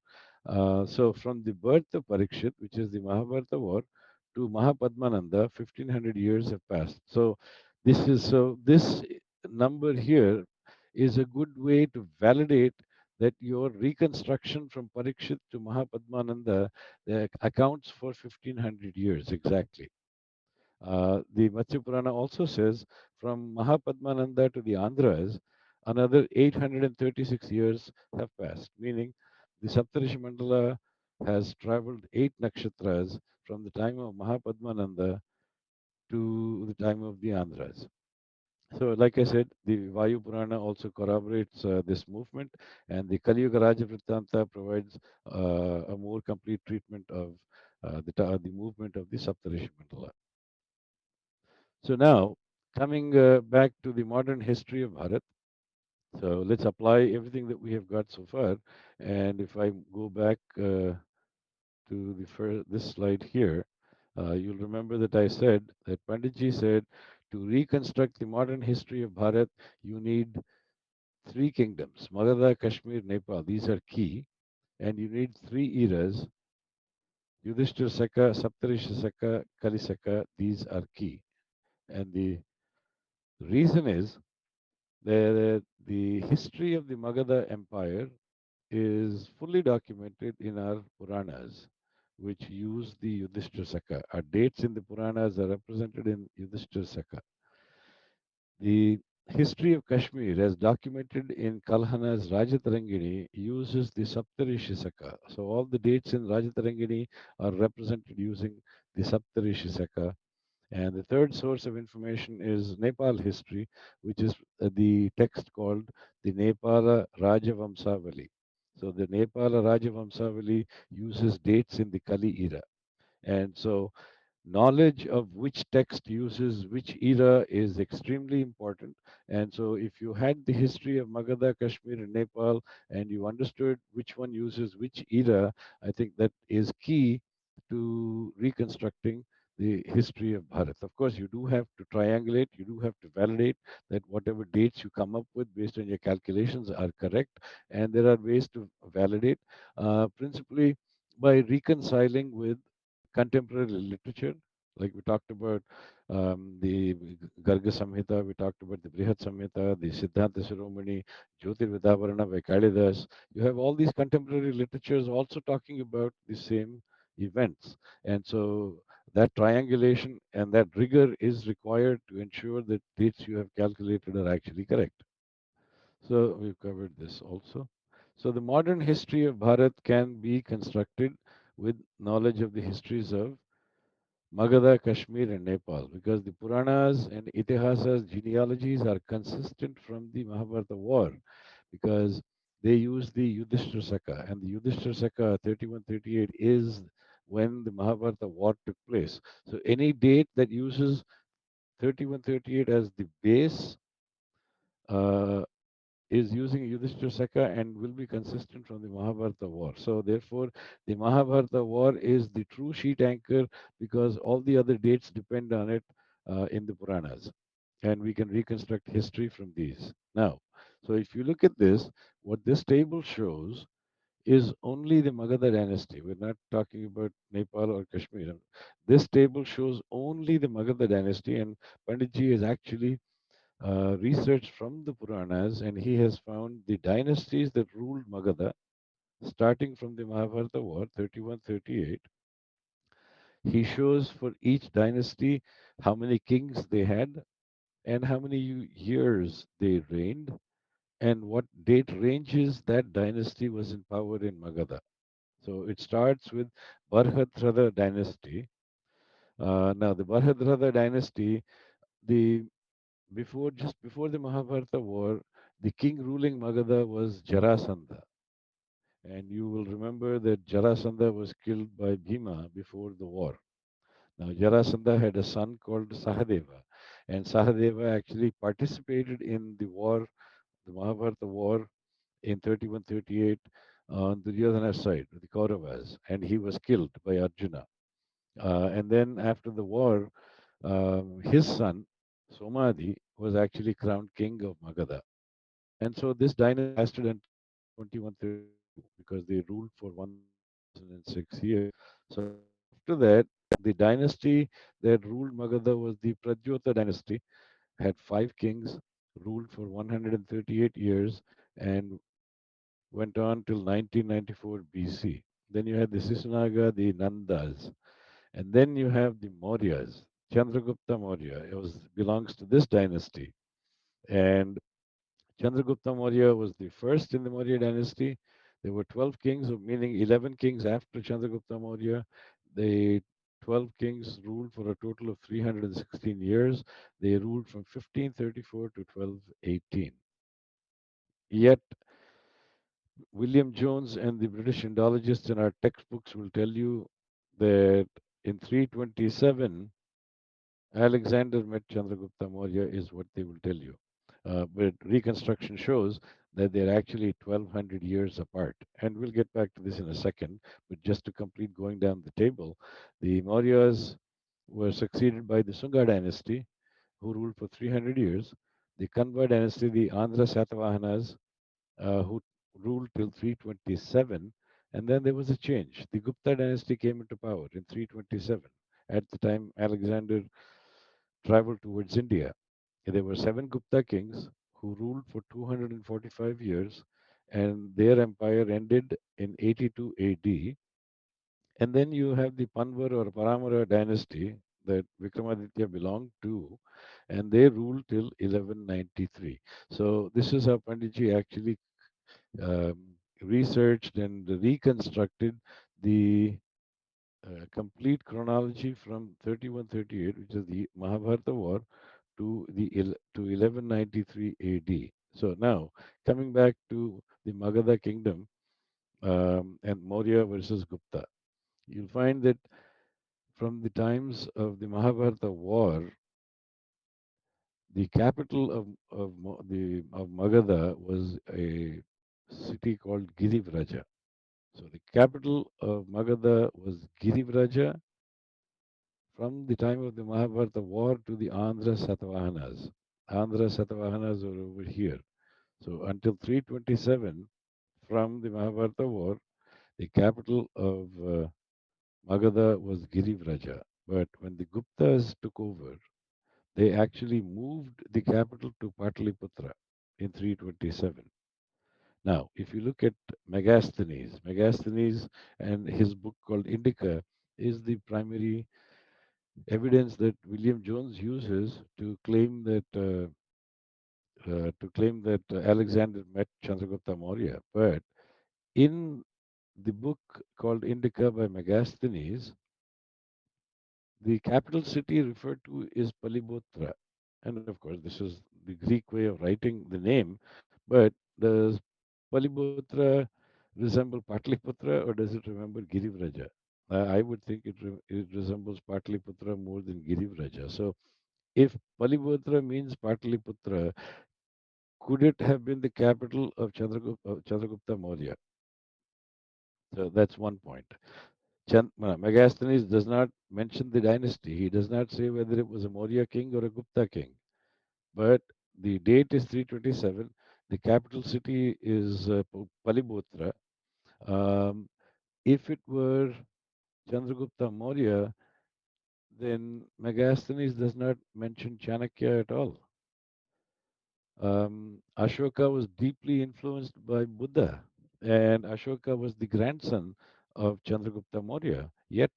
So, from the birth of Parikshit, which is the Mahabharata war, to Mahapadmananda, 1500 years have passed. So, this number here is a good way to validate that your reconstruction from Parikshit to Mahapadmananda accounts for 1500 years exactly. The Matsya Purana also says from Mahapadmananda to the Andhras, another 836 years have passed, meaning the Saptarishi Mandala has traveled 8 nakshatras from the time of Mahapadmananda to the time of the Andhras. So, like I said, the Vayu Purana also corroborates this movement, and the Kali Yuga Rajavrittanta provides a more complete treatment of the movement of the Saptarishi Mandala. So now, Coming back to the modern history of Bharat, so let's apply everything that we have got so far. And if I go back to the first, this slide here, you'll remember that I said that Panditji said to reconstruct the modern history of Bharat, you need three kingdoms: Magadha, Kashmir, Nepal. These are key. And you need three eras: Yudhishthir Saka, Saptarishi Saka, Kali Saka. These are key. And the reason is that the history of the Magadha Empire is fully documented in our Puranas, which use the Yudhishthira Saka. Our dates in the Puranas are represented in Yudhishthira Saka. The history of Kashmir, as documented in Kalhana's Rajatarangini, uses the Saptarishi Saka. So all the dates in Rajatarangini are represented using the Saptarishi Saka. And the third source of information is Nepal history, which is the text called the Nepala Rajavamsavali. So the Nepala Rajavamsavali uses dates in the Kali era. And so knowledge of which text uses which era is extremely important. And so if you had the history of Magadha, Kashmir, and Nepal, and you understood which one uses which era, I think that is key to reconstructing the history of Bharat. Of course, you do have to triangulate, you do have to validate that whatever dates you come up with based on your calculations are correct. And there are ways to validate, principally by reconciling with contemporary literature. Like we talked about the Garga Samhita, we talked about the Brihat Samhita, the Siddhanta Shiromani, Jyotirvidavarana by Kalidas. You have all these contemporary literatures also talking about the same events. And so that triangulation and that rigor is required to ensure that dates you have calculated are actually correct. So we've covered this also. So the modern history of Bharat can be constructed with knowledge of the histories of Magadha, Kashmir, and Nepal, because the Puranas and Itihasas genealogies are consistent from the Mahabharata war, because they use the Yudhishthira Saka, and the Yudhishthira Saka 3138 is when the Mahabharata war took place. So any date that uses 3138 as the base uh, is using Yudhishthira Saka and will be consistent from the Mahabharata war. So therefore, the Mahabharata war is the true sheet anchor, because all the other dates depend on it in the Puranas. And we can reconstruct history from these. Now, so if you look at this, what this table shows is only the Magadha dynasty. We're not talking about Nepal or Kashmir. This table shows only the Magadha dynasty, and Panditji has actually research from the Puranas, and he has found the dynasties that ruled Magadha, starting from the Mahabharata War, 3138. He shows for each dynasty how many kings they had and how many years they reigned, and what date ranges that dynasty was in power in Magadha. So it starts with Barhadrada dynasty. Now, the Barhadrada dynasty, the just before the Mahabharata war, the king ruling Magadha was Jarasandha. And you will remember that Jarasandha was killed by Bhima before the war. Now, Jarasandha had a son called Sahadeva, and Sahadeva actually participated in the war, the Mahabharata war in 3138 on Duryodhana's side, the Kauravas, and he was killed by Arjuna. And then after the war, his son, Somadi, was actually crowned king of Magadha. And so this dynasty lasted until 2132 because they ruled for 1006 years. So after that, the dynasty that ruled Magadha was the Pradyota dynasty, had five kings, ruled for 138 years, and went on till 1994 BC. Then you had the Sisunaga, the Nandas, and then you have the Mauryas. Chandragupta Maurya belongs to this dynasty, and Chandragupta Maurya was the first in the Maurya dynasty. There were 12 kings, meaning 11 kings after Chandragupta Maurya. The 12 kings ruled for a total of 316 years. They ruled from 1534 to 1218. Yet, William Jones and the British Indologists in our textbooks will tell you that in 327, Alexander met Chandragupta Maurya is what they will tell you. But reconstruction shows that they're actually 1200 years apart. And we'll get back to this in a second. But just to complete going down the table, the Mauryas were succeeded by the Sunga dynasty, who ruled for 300 years. The Kanva dynasty, the Andhra Satavahanas, who ruled till 327. And then there was a change. The Gupta dynasty came into power in 327. At the time, Alexander traveled towards India. There were seven Gupta kings who ruled for 245 years, and their empire ended in 82 AD. And then you have the Panvar or Paramara dynasty that Vikramaditya belonged to, and they ruled till 1193. So this is how Panditji actually researched and reconstructed the complete chronology from 3138, which is the Mahabharata war, to 1193 AD. So now coming back to the Magadha kingdom and Maurya versus Gupta, you'll find that from the times of the Mahabharata war, the capital of Magadha was a city called Girivraja. So the capital of Magadha was Girivraja from the time of the Mahabharata war to the Andhra Satavahanas. Andhra Satavahanas were over here. So until 327, from the Mahabharata war, the capital of Magadha was Girivraja. But when the Guptas took over, they actually moved the capital to Pataliputra in 327. Now, if you look at Megasthenes and his book called Indica is the primary evidence that William Jones uses to claim that Alexander met Chandragupta Maurya. But in the book called Indica by Megasthenes, the capital city referred to is Palibotra. And of course, this is the Greek way of writing the name. But does Palibotra resemble Patliputra or does it remember Girivraja? I would think it resembles Patliputra more than Girivraja. So if Paliputra means Patliputra, could it have been the capital of Chandragupta Maurya? So that's one point. Megasthenes does not mention the dynasty. He does not say whether it was a Maurya king or a Gupta king. But the date is 327. The capital city is Paliputra. Um, if it were Chandragupta Maurya, then Megasthenes does not mention Chanakya at all. Ashoka was deeply influenced by Buddha, and Ashoka was the grandson of Chandragupta Maurya. Yet,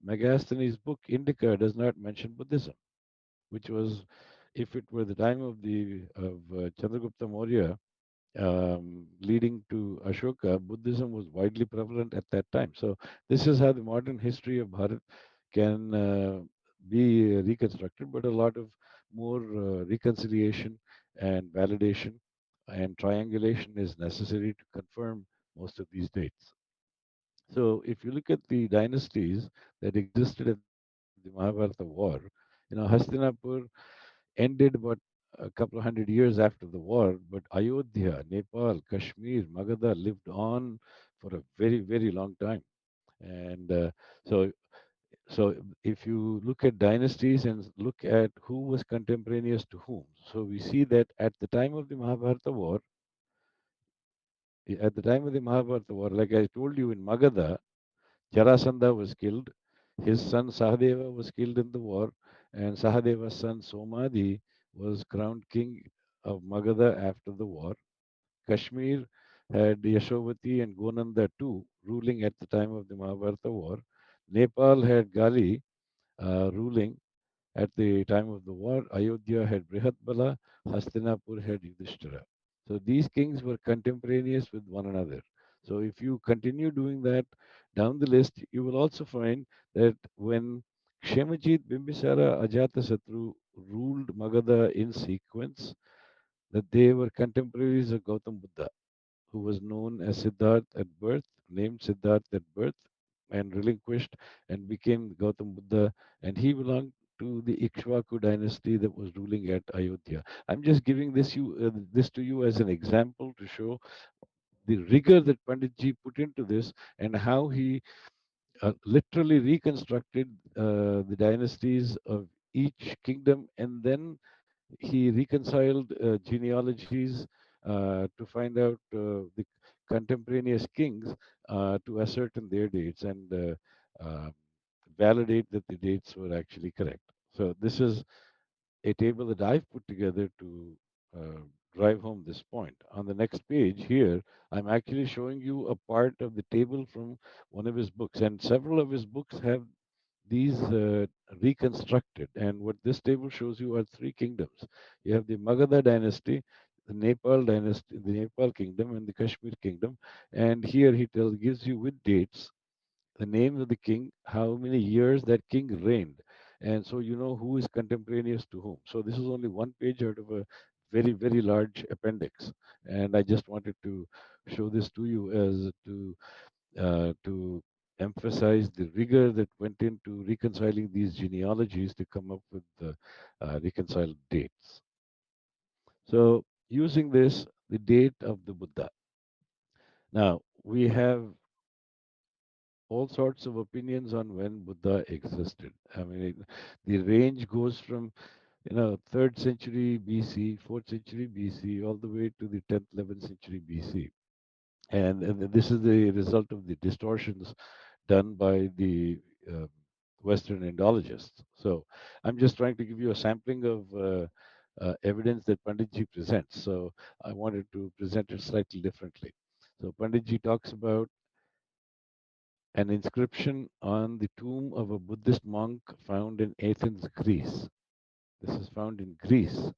Megasthenes' book Indica does not mention Buddhism, which was, if it were the time of Chandragupta Maurya, leading to Ashoka, Buddhism was widely prevalent at that time. So this is how the modern history of Bharat can be reconstructed, but a lot of more reconciliation and validation and triangulation is necessary to confirm most of these dates. So if you look at the dynasties that existed at the Mahabharata war, Hastinapur ended about a couple of hundred years after the war, but Ayodhya, Nepal, Kashmir, Magadha lived on for a very, very long time. And so, so if you look at dynasties and look at who was contemporaneous to whom, so we see that at the time of the Mahabharata war, like I told you in Magadha, Jarasandha was killed. His son Sahadeva was killed in the war, and Sahadeva's son Somadi was crowned king of Magadha after the war. Kashmir had Yashovati and Gonanda too ruling at the time of the Mahabharata war. Nepal had Gali ruling at the time of the war. Ayodhya had Brihatbala, Hastinapur had Yudhishthira. So these kings were contemporaneous with one another. So if you continue doing that down the list, you will also find that when Kshemajit, Bimbisara, Ajatasattu ruled Magadha in sequence, that they were contemporaries of Gautam Buddha, who was known as Siddharth at birth, named Siddharth at birth, and relinquished and became Gautam Buddha. And he belonged to the Ikshvaku dynasty that was ruling at Ayodhya. I'm just giving this to you as an example to show the rigor that Panditji put into this and how he literally reconstructed the dynasties of each kingdom, and then he reconciled genealogies to find out the contemporaneous kings to ascertain their dates and validate that the dates were actually correct. So this is a table that I've put together to uh, drive home this point. On the next page here, I'm actually showing you a part of the table from one of his books, and several of his books have these reconstructed. And what this table shows you are three kingdoms. You have the Magadha dynasty, the Nepal dynasty, the Nepal kingdom, and the Kashmir kingdom. And here gives you with dates the name of the king, how many years that king reigned, and so you know who is contemporaneous to whom. So this is only one page out of a very, very large appendix, and I just wanted to show this to you as to emphasize the rigor that went into reconciling these genealogies to come up with the reconciled dates. So using this, the date of the Buddha. Now we have all sorts of opinions on when Buddha existed. I mean, the range goes from 3rd century BC, 4th century BC, all the way to the 10th, 11th century BC. And this is the result of the distortions done by the uh, Western Indologists. So I'm just trying to give you a sampling of evidence that Panditji presents. So I wanted to present it slightly differently. So Panditji talks about an inscription on the tomb of a Buddhist monk found in Athens, Greece. This is found in Greece.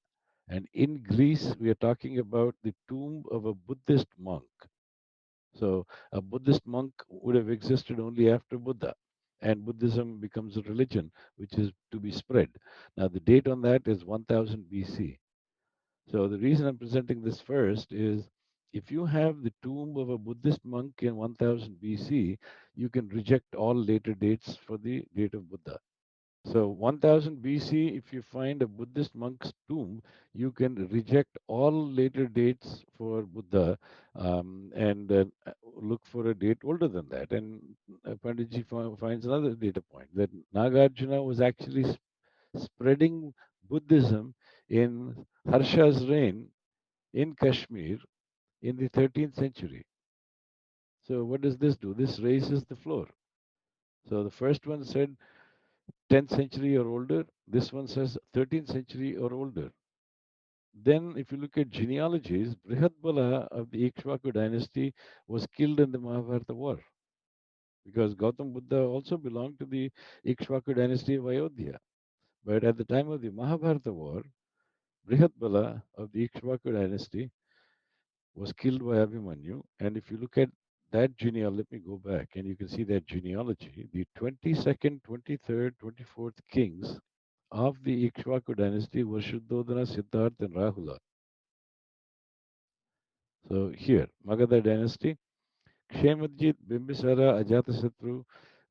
And in Greece, we are talking about the tomb of a Buddhist monk. So a Buddhist monk would have existed only after Buddha. And Buddhism becomes a religion which is to be spread. Now, the date on that is 1000 BC. So the reason I'm presenting this first is if you have the tomb of a Buddhist monk in 1000 BC, you can reject all later dates for the date of Buddha. So 1000 BC, if you find a Buddhist monk's tomb, you can reject all later dates for Buddha and look for a date older than that. And Panditji finds another data point that Nagarjuna was actually spreading Buddhism in Harsha's reign in Kashmir in the 13th century. So what does this do? This raises the floor. So the first one said 10th century or older. This one says 13th century or older. Then, if you look at genealogies, Brihatbala of the Ikshvaku dynasty was killed in the Mahabharata war because Gautam Buddha also belonged to the Ikshvaku dynasty of Ayodhya. But at the time of the Mahabharata war, Brihatbala of the Ikshvaku dynasty was killed by Abhimanyu. And if you look at that genealogy, let me go back and you can see that genealogy. The 22nd, 23rd, 24th kings of the Ikshvaku dynasty were Shuddhodana, Siddhartha, and Rahula. So here, Magadha dynasty, Kshemadjit, Bimbisara, Ajatasattu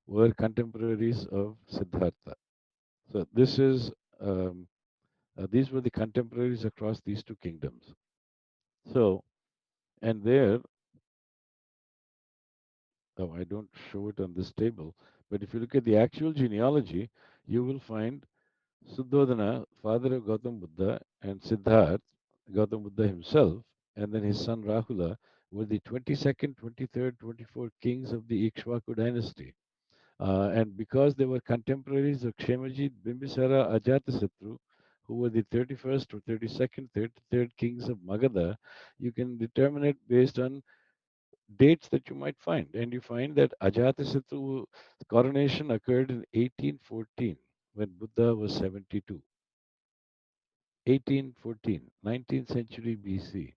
were contemporaries of Siddhartha. So this is these were the contemporaries across these two kingdoms. So, and there, oh, I don't show it on this table, but if you look at the actual genealogy, you will find Suddhodana, father of Gautam Buddha, and Siddharth, Gautam Buddha himself, and then his son Rahula, were the 22nd, 23rd, 24th kings of the Ikshvaku dynasty. And because they were contemporaries of Kshemajit, Bimbisara, Ajatasattu, who were the 31st or 32nd, 33rd kings of Magadha, you can determine it based on dates that you might find. And you find that Ajatasattu's coronation occurred in 1814 when Buddha was 72. 1814, 19th century BC.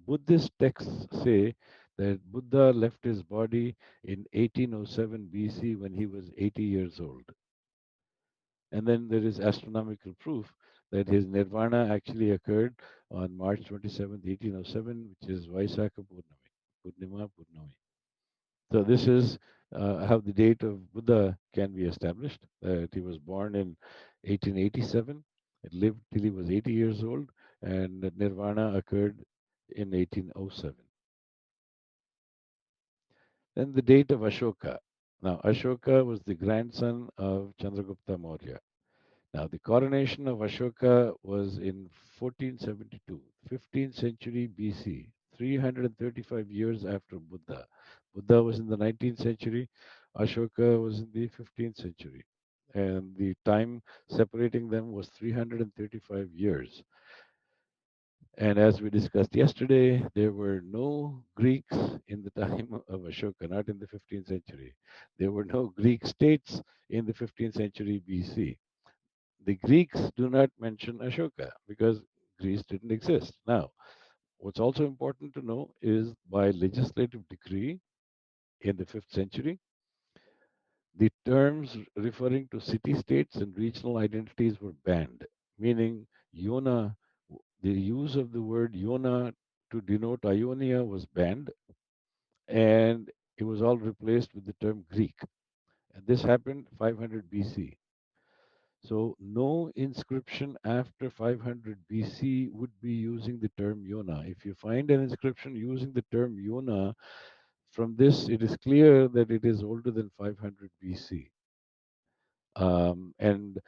Buddhist texts say that Buddha left his body in 1807 BC when he was 80 years old. And then there is astronomical proof that his nirvana actually occurred on March 27th, 1807, which is Vaisakha Purnami, Purnima Purnami. So this is how the date of Buddha can be established. That he was born in 1887. It lived till he was 80 years old, and Nirvana occurred in 1807. Then the date of Ashoka. Now, Ashoka was the grandson of Chandragupta Maurya. Now, the coronation of Ashoka was in 1472, 15th century BC, 335 years after Buddha. Buddha was in the 19th century, Ashoka was in the 15th century, and the time separating them was 335 years. And as we discussed yesterday, there were no Greeks in the time of Ashoka, not in the 15th century. There were no Greek states in the 15th century BC. The Greeks do not mention Ashoka because Greece didn't exist. Now, what's also important to know is by legislative decree in the 5th century, the terms referring to city states and regional identities were banned, meaning Iona, the use of the word Iona to denote Ionia was banned, and it was all replaced with the term Greek. And this happened 500 BC. So no inscription after 500 BC would be using the term Yona. If you find an inscription using the term Yona, from this it is clear that it is older than 500 BC. And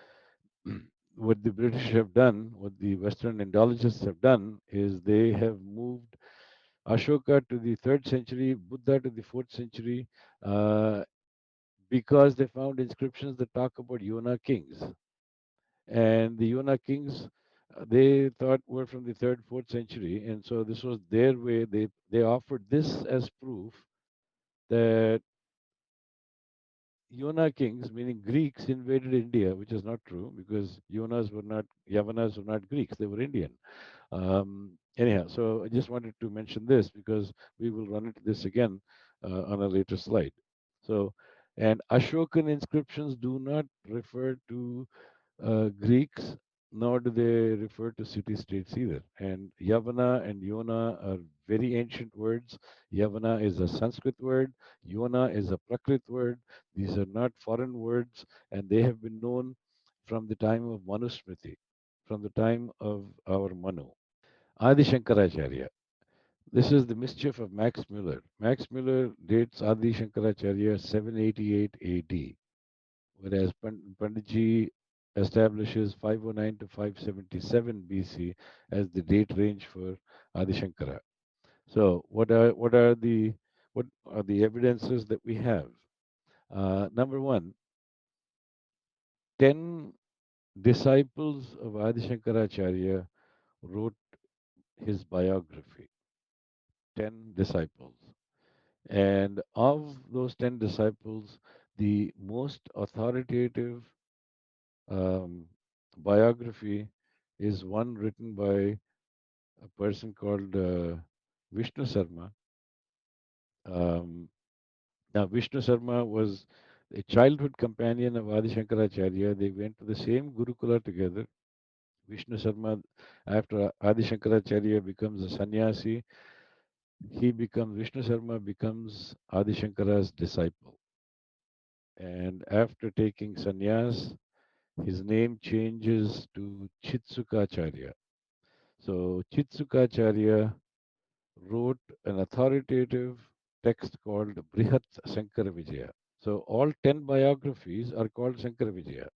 what the British have done, what the Western Indologists have done, is they have moved Ashoka to the 3rd century, Buddha to the 4th century, uh, because they found inscriptions that talk about Yona kings. And the Yona kings, they thought were from the 3rd, 4th century. And so this was their way. They offered this as proof that Yona kings, meaning Greeks, invaded India, which is not true because Yavanas were not Greeks, they were Indian. Anyhow, so I just wanted to mention this because we will run into this again on a later slide. So, and Ashokan inscriptions do not refer to Greeks, nor do they refer to city states either. And Yavana and Yona are very ancient words. Yavana is a Sanskrit word, Yona is a Prakrit word. These are not foreign words, and they have been known from the time of Manusmriti, from the time of our Manu. Adi Shankaracharya. This is the mischief of Max Muller. Max Muller dates Adi Shankaracharya 788 AD, whereas Panditji establishes 509 to 577 BC as the date range for Adi Shankara. So, what are the evidences that we have? Number one, 10 disciples of Adi Shankaracharya wrote his biography. 10 disciples. And of those 10 disciples, the most authoritative um, biography is one written by a person called Vishnu Sarma. Um, Now, Vishnu Sarma was a childhood companion of Adi Shankaracharya. They went to the same Gurukula together. Vishnu Sarma, after Adi Shankaracharya becomes a sannyasi, Vishnu Sarma becomes Adi Shankara's disciple. And after taking sannyas, his name changes to Chitsukacharya. So Chitsukacharya wrote an authoritative text called Brihat Sankara Vijaya. So all 10 biographies are called Sankara Vijaya.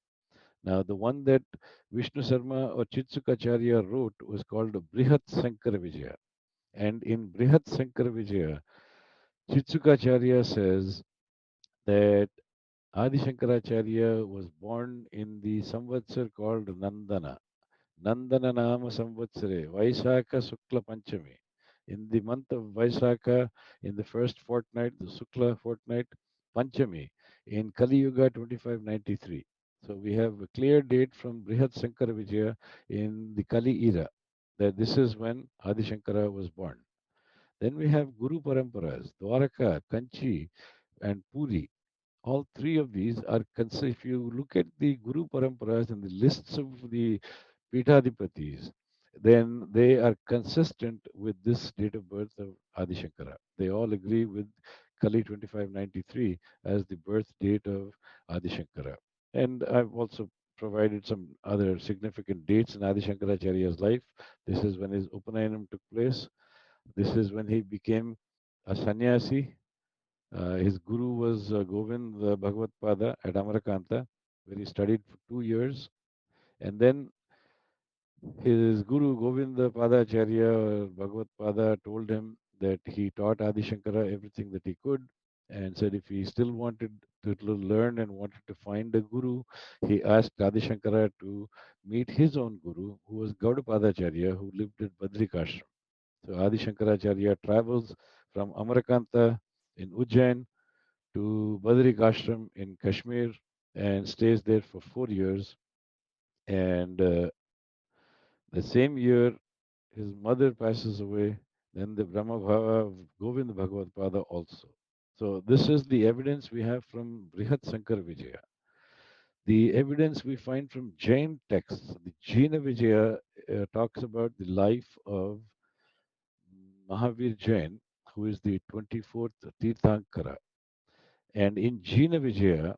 Now the one that Vishnu Sarma or Chitsukacharya wrote was called Brihat Sankara Vijaya. And in Brihat Sankara Vijaya, Chitsukacharya says that Adi Shankaracharya was born in the samvatsar called Nandana. Nandana Nama Samvatsare, Vaisakha Sukla Panchami. In the month of Vaisakha, in the first fortnight, the Sukla fortnight, Panchami, in Kali Yuga 2593. So we have a clear date from Brihat Sankara Vijaya in the Kali era that this is when Adi Shankara was born. Then we have Guru Paramparas, Dwaraka, Kanchi, and Puri. All three of these are, if you look at the Guru Paramparas and the lists of the Pithadipatis, then they are consistent with this date of birth of Adi Shankara. They all agree with Kali 2593 as the birth date of Adi Shankara. And I've also provided some other significant dates in Adi Shankaracharya's life. This is when his Upanayanam took place. This is when he became a sannyasi. His guru was Govind Bhagavad Pada at Amarakanta, where he studied for 2 years. And then his guru Govinda Padacharya Bhagavad Pada told him that he taught Adi Shankara everything that he could, and said if he still wanted to learn and wanted to find a guru, he asked Adi Shankara to meet his own guru, who was Gaudapadacharya, who lived at Badrikashram. So Adi Shankaracharya travels from Amarakanta in Ujjain to Badrikashram in Kashmir and stays there for 4 years. And the same year, his mother passes away, then the Brahma Bhava of Govind Bhagavad Pada also. So this is the evidence we have from Brihat Sankar Vijaya. The evidence we find from Jain texts, the Jina Vijaya talks about the life of Mahavir Jain, who is the 24th Tirthankara. And in Jina Vijaya,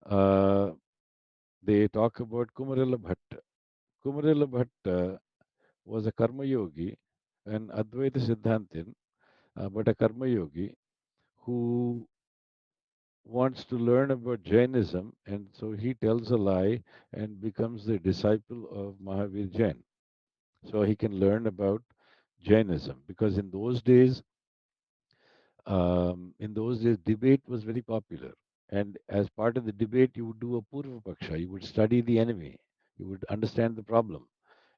uh, they talk about Kumarila Bhatta. Kumarila Bhatta was a Karma Yogi, an Advaita Siddhantin, but a Karma Yogi who wants to learn about Jainism, and so he tells a lie and becomes the disciple of Mahavir Jain. So he can learn about Jainism, because in those days, debate was very popular. And as part of the debate, you would do a Purva Paksha. You would study the enemy. You would understand the problem.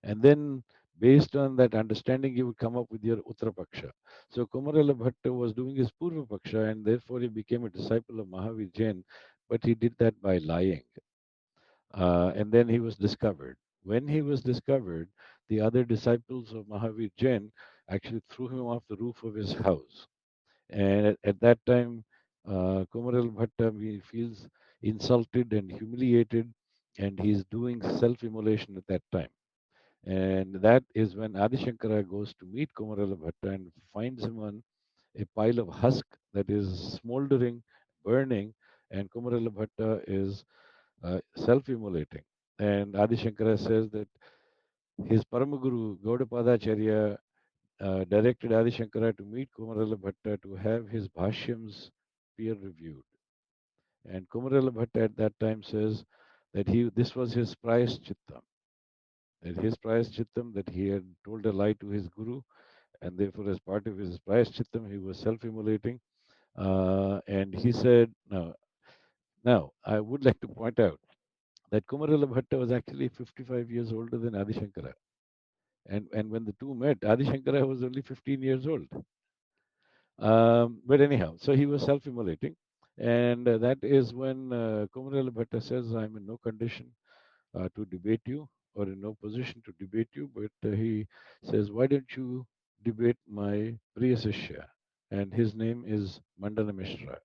And then, based on that understanding, you would come up with your Uttara Paksha. So, Kumarala Bhatta was doing his Purva Paksha, and therefore he became a disciple of Mahavir Jain. But he did that by lying. And then he was discovered. When he was discovered, the other disciples of Mahavir Jain actually threw him off the roof of his house. And at that time, Kumaral Bhatta he feels insulted and humiliated, and he's doing self-immolation at that time. And that is when Adi Shankara goes to meet Kumarala Bhatta and finds him on a pile of husk that is smoldering, burning, and Kumarala Bhatta is self-immolating. And Adi Shankara says that his Paramaguru, Gaudapadacharya, directed Adi Shankara to meet Kumarala Bhatta to have his bhashyams peer reviewed. And Kumarala Bhatta at that time says that this was his prayaschittam, that his prayaschittam that he had told a lie to his guru, and therefore as part of his prayaschittam he was self-immolating. And he said, now I would like to point out that Kumarala Bhatta was actually 55 years older than Adi Shankara. And when the two met, Adi Shankara was only 15 years old. But anyhow, so he was self-immolating, and that is when Kumarala Bhatta says, "I'm in no condition to debate you, or in no position to debate you." But he says, "Why don't you debate my Priya Sishya?" And his name is Mandana Mishra,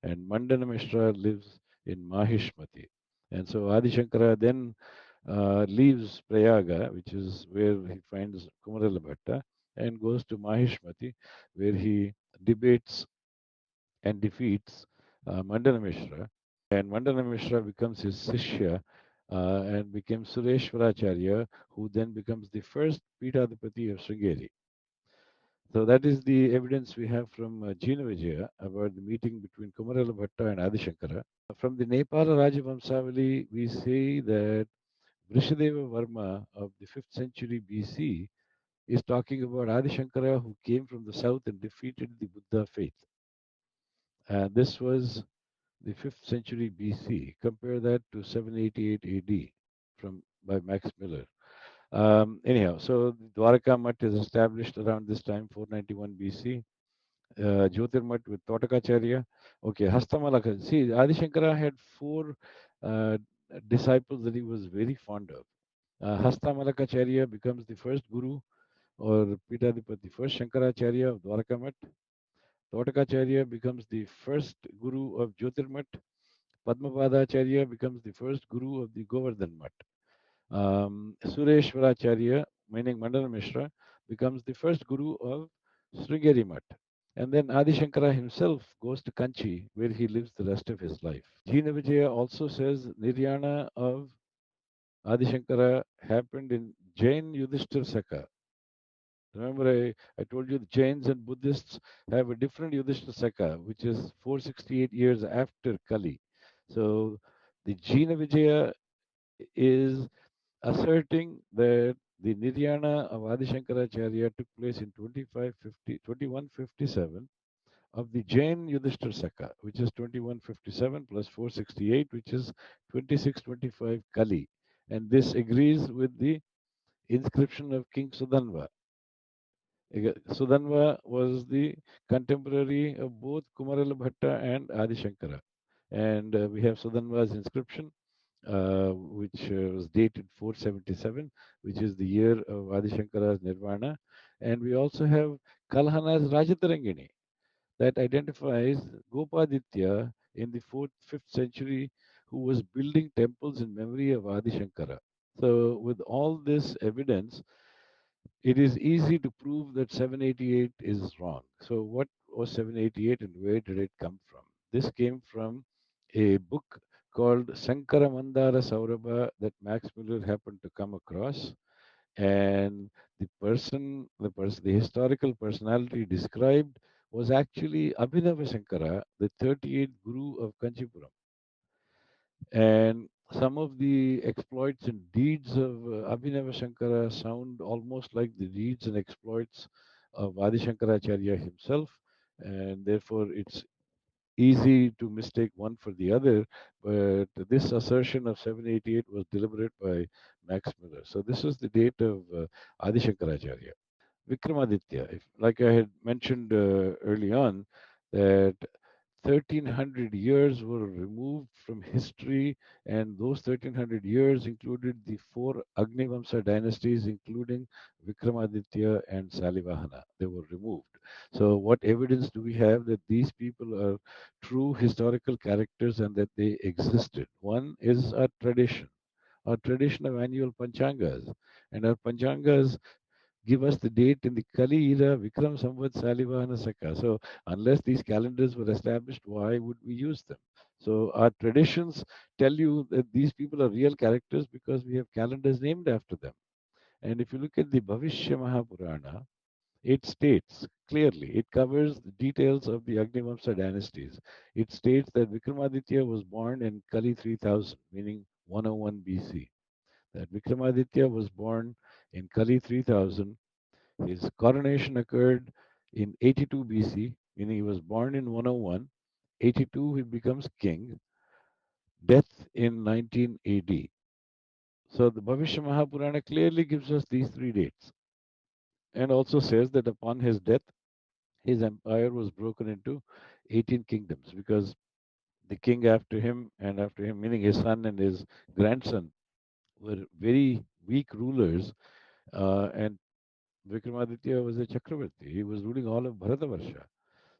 and Mandana Mishra lives in Mahishmati. And so Adi Shankara then leaves Prayaga, which is where he finds Kumarala Bhatta, and goes to Mahishmati, where he debates and defeats Mandana Mishra. And Mandana Mishra becomes his Sishya and becomes Sureshwaracharya, who then becomes the first Peethadipati of Sringeri. So that is the evidence we have from Jina Vijaya about the meeting between Kumarala Bhatta and Adi Shankara. From the Nepala Rajavamsavali, we say that Vrishadeva Varma of the 5th century BC is talking about Adi Shankara, who came from the south and defeated the Buddha faith. And this was the 5th century BC. Compare that to 788 AD by Max Miller. Anyhow, so Dwaraka Mutt is established around this time, 491 BC. Jyotirmat with Totakacharya. Okay, Hastamalaka. See, Adi Shankara had four uh, disciples that he was very fond of. Hastamalakacharya becomes the first guru or Pitadipati, first Shankaracharya of Dwarakamat. Totakacharya becomes the first guru of Jyotirmat. Padmapadacharya becomes the first guru of the Govardhan Mutt. Sureshwaracharya, meaning Mandana Mishra, becomes the first guru of Sringeri Mutt. And then Adi Shankara himself goes to Kanchi, where he lives the rest of his life. Jina Vijaya also says Niryana of Adi Shankara happened in Jain Yudhishthir Saka. Remember, I told you the Jains and Buddhists have a different Yudhishthira Saka, which is 468 years after Kali. So the Jina Vijaya is asserting that the Niryana of Adi Shankaracharya took place in 2157 of the Jain Yudhishthira Saka, which is 2157 plus 468, which is 2625 Kali. And this agrees with the inscription of King Sudanva. Sudanva was the contemporary of both Kumarala Bhatta and Adi Shankara. And we have Sudanva's inscription, which was dated 477, which is the year of Adi Shankara's Nirvana. And we also have Kalhana's Rajatarangini that identifies Gopaditya in the 4th, 5th century, who was building temples in memory of Adi Shankara. So, with all this evidence, it is easy to prove that 788 is wrong. So, what was 788 and where did it come from? This came from a book called Sankara Mandara Saurabha that Max Muller happened to come across. And the historical personality described was actually Abhinava Shankara, the 38th Guru of Kanchipuram. And some of the exploits and deeds of Abhinava Shankara sound almost like the deeds and exploits of Adi Shankaracharya himself, and therefore it's easy to mistake one for the other. But this assertion of 788 was deliberate by Max Miller. So this was the date of Adi Shankaracharya. Vikramaditya, like I had mentioned early on, that 1300 years were removed from history, and those 1300 years included the four Agnivamsa dynasties, including Vikramaditya and Salivahana. They were removed. So, what evidence do we have that these people are true historical characters and that they existed? One is our tradition of annual Panchangas. And our Panchangas give us the date in the Kali era, Vikram Samvat Salivahana Saka. So, unless these calendars were established, why would we use them? So, our traditions tell you that these people are real characters because we have calendars named after them. And if you look at the Bhavishya Mahapurana, it states clearly, it covers the details of the Agnivamsa dynasties. It states that Vikramaditya was born in Kali 3000, meaning 101 BC. That Vikramaditya was born in Kali 3000. His coronation occurred in 82 BC, meaning he was born in 101. 82, he becomes king. Death in 19 AD. So the Bhavishya Mahapurana clearly gives us these three dates and also says that upon his death, his empire was broken into 18 kingdoms because the king after him, meaning his son and his grandson, were very weak rulers. And Vikramaditya was a Chakravarti. He was ruling all of Bharatavarsha.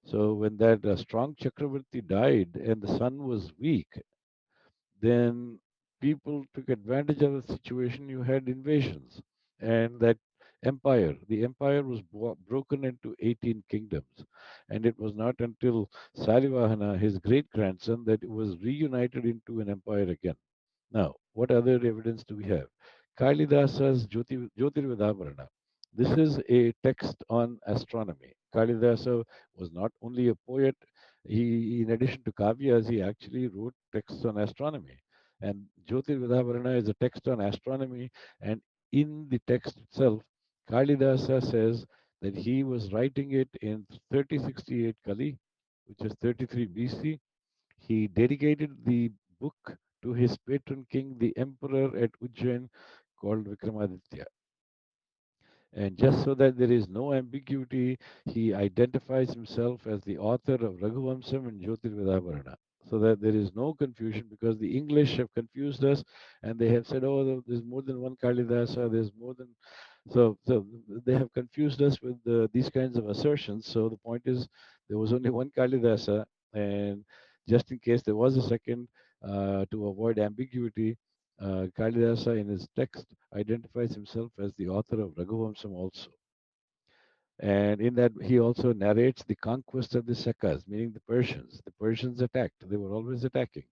So when that strong Chakravarti died and the son was weak, then people took advantage of the situation. You had invasions, and that the empire was broken into 18 kingdoms. And it was not until Salivahana, his great grandson, that it was reunited into an empire again. Now, what other evidence do we have? Kalidasa's Jyotirvidavarana. This is a text on astronomy. Kalidasa was not only a poet, in addition to kavyas, he actually wrote texts on astronomy. And Jyotirvidavarana is a text on astronomy, and in the text itself, Kalidasa says that he was writing it in 3068 Kali, which is 33 BC. He dedicated the book to his patron king, the emperor at Ujjain, called Vikramaditya. And just so that there is no ambiguity, he identifies himself as the author of Raghuvamsam and Jyotirvidavarana. So that there is no confusion because the English have confused us and they have said, oh, there's more than one Kalidasa, there's more than. So they have confused us with these kinds of assertions. So the point is, there was only one Kalidasa, and just in case there was a second, to avoid ambiguity, Kalidasa in his text identifies himself as the author of Raghuvamsam also. And in that, he also narrates the conquest of the Sakas, meaning the Persians. The Persians attacked; they were always attacking.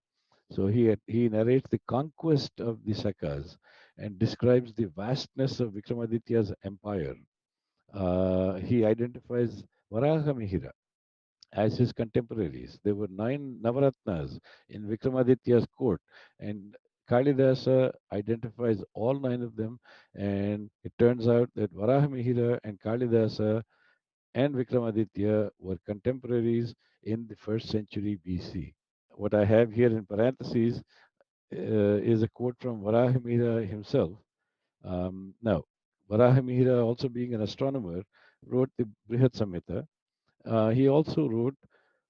So he narrates the conquest of the Sakas and describes the vastness of Vikramaditya's empire. He identifies Varahamihira as his contemporaries. There were 9 Navaratnas in Vikramaditya's court, and Kalidasa identifies all 9 of them. And it turns out that Varahamihira and Kalidasa and Vikramaditya were contemporaries in the first century BC. What I have here in parentheses is a quote from Varahamihira himself. Now, Varahamihira, also being an astronomer, wrote the Brihat Samhita. He also wrote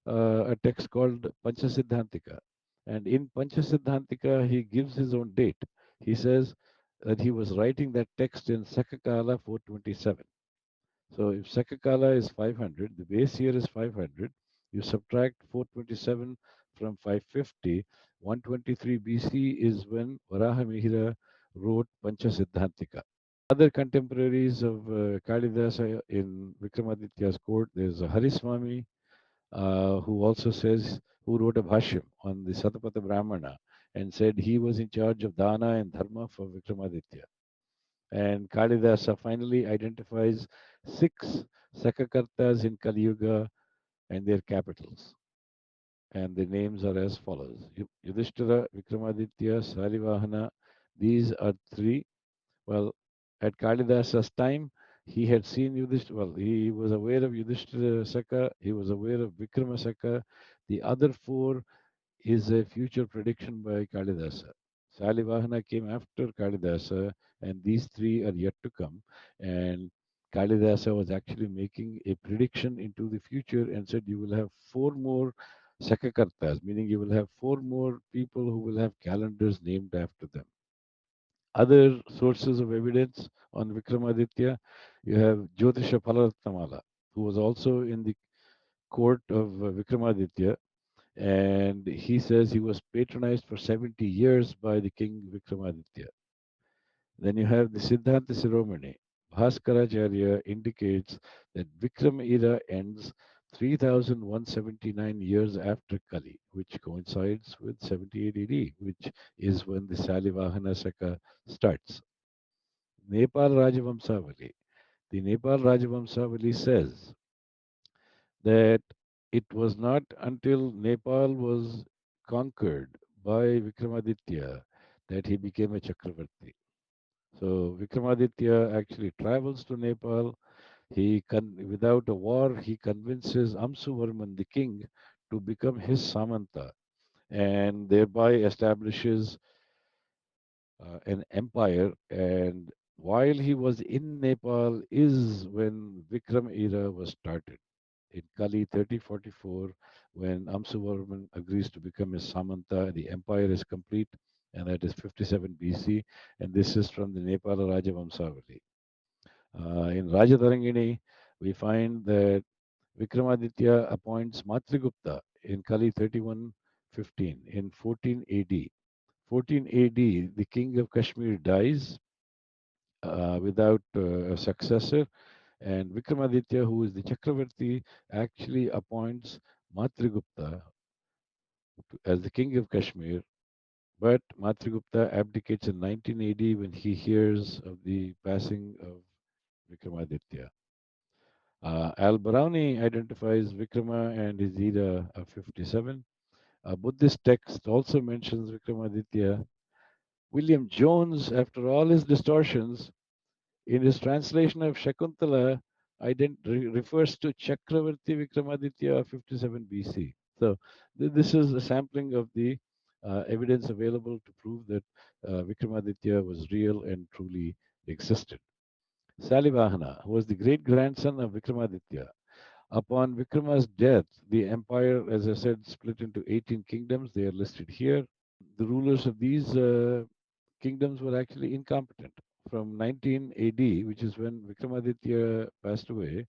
a text called Panchasiddhantika. And in Panchasiddhantika, he gives his own date. He says that he was writing that text in Sakakala 427. So if Sakakala is 500, the base year is 500, you subtract 427 from 550, 123 BC is when Varahamihira wrote Panchasiddhantika. Other contemporaries of Kalidasa in Vikramaditya's court, there's Hariswami, who also says, who wrote a bhashyam on the Satapatha Brahmana and said he was in charge of dana and dharma for Vikramaditya. And Kalidasa finally identifies 6 Sakakartas in Kali Yuga and their capitals. And the names are as follows: Yudhishthira, Vikramaditya, Salivahana. These are 3. Well, at Kalidasa's time, he had seen Yudhishthira. Well, he was aware of Yudhishthira Saka, he was aware of Vikrama Saka. The other 4 is a future prediction by Kalidasa. Salivahana came after Kalidasa, and these 3 are yet to come. And Kalidasa was actually making a prediction into the future and said you will have 4 more Sakakartas, meaning you will have 4 more people who will have calendars named after them. Other sources of evidence on Vikramaditya, you have Jyotisha Palaratnamala, who was also in the court of Vikramaditya, and he says he was patronized for 70 years by the king Vikramaditya. Then you have the Siddhanta Siromani. Bhaskaracharya indicates that Vikram era ends 3179 years after Kali, which coincides with 78 AD, which is when the Salivahana Saka starts. Nepal Rajavamsavali. The Nepal Rajavamsavali says that it was not until Nepal was conquered by Vikramaditya that he became a Chakravarti. So Vikramaditya actually travels to Nepal. Without a war, he convinces Amsuvarman, the king, to become his Samanta and thereby establishes an empire. And while he was in Nepal is when Vikram era was started. In Kali 3044, when Amsuvarman agrees to become his Samanta, the empire is complete, and that is 57 BC. And this is from the Nepal Rajavamsavali. In Rajatarangini, we find that Vikramaditya appoints Matrigupta in Kali 3115 in 14 AD. 14 AD, the king of Kashmir dies without a successor, and Vikramaditya, who is the Chakravarti, actually appoints Matrigupta as the king of Kashmir. But Matrigupta abdicates in 19 AD when he hears of the passing of Vikramaditya. Al-Barauni identifies Vikrama and his era of 57. A Buddhist text also mentions Vikramaditya. William Jones, after all his distortions, in his translation of Shakuntala, refers to Chakravarti Vikramaditya of 57 BC. So this is a sampling of the evidence available to prove that Vikramaditya was real and truly existed. Salivahana was the great grandson of Vikramaditya. Upon Vikrama's death, the empire, as I said, split into 18 kingdoms. They are listed here. The rulers of these kingdoms were actually incompetent. From 19 AD, which is when Vikramaditya passed away,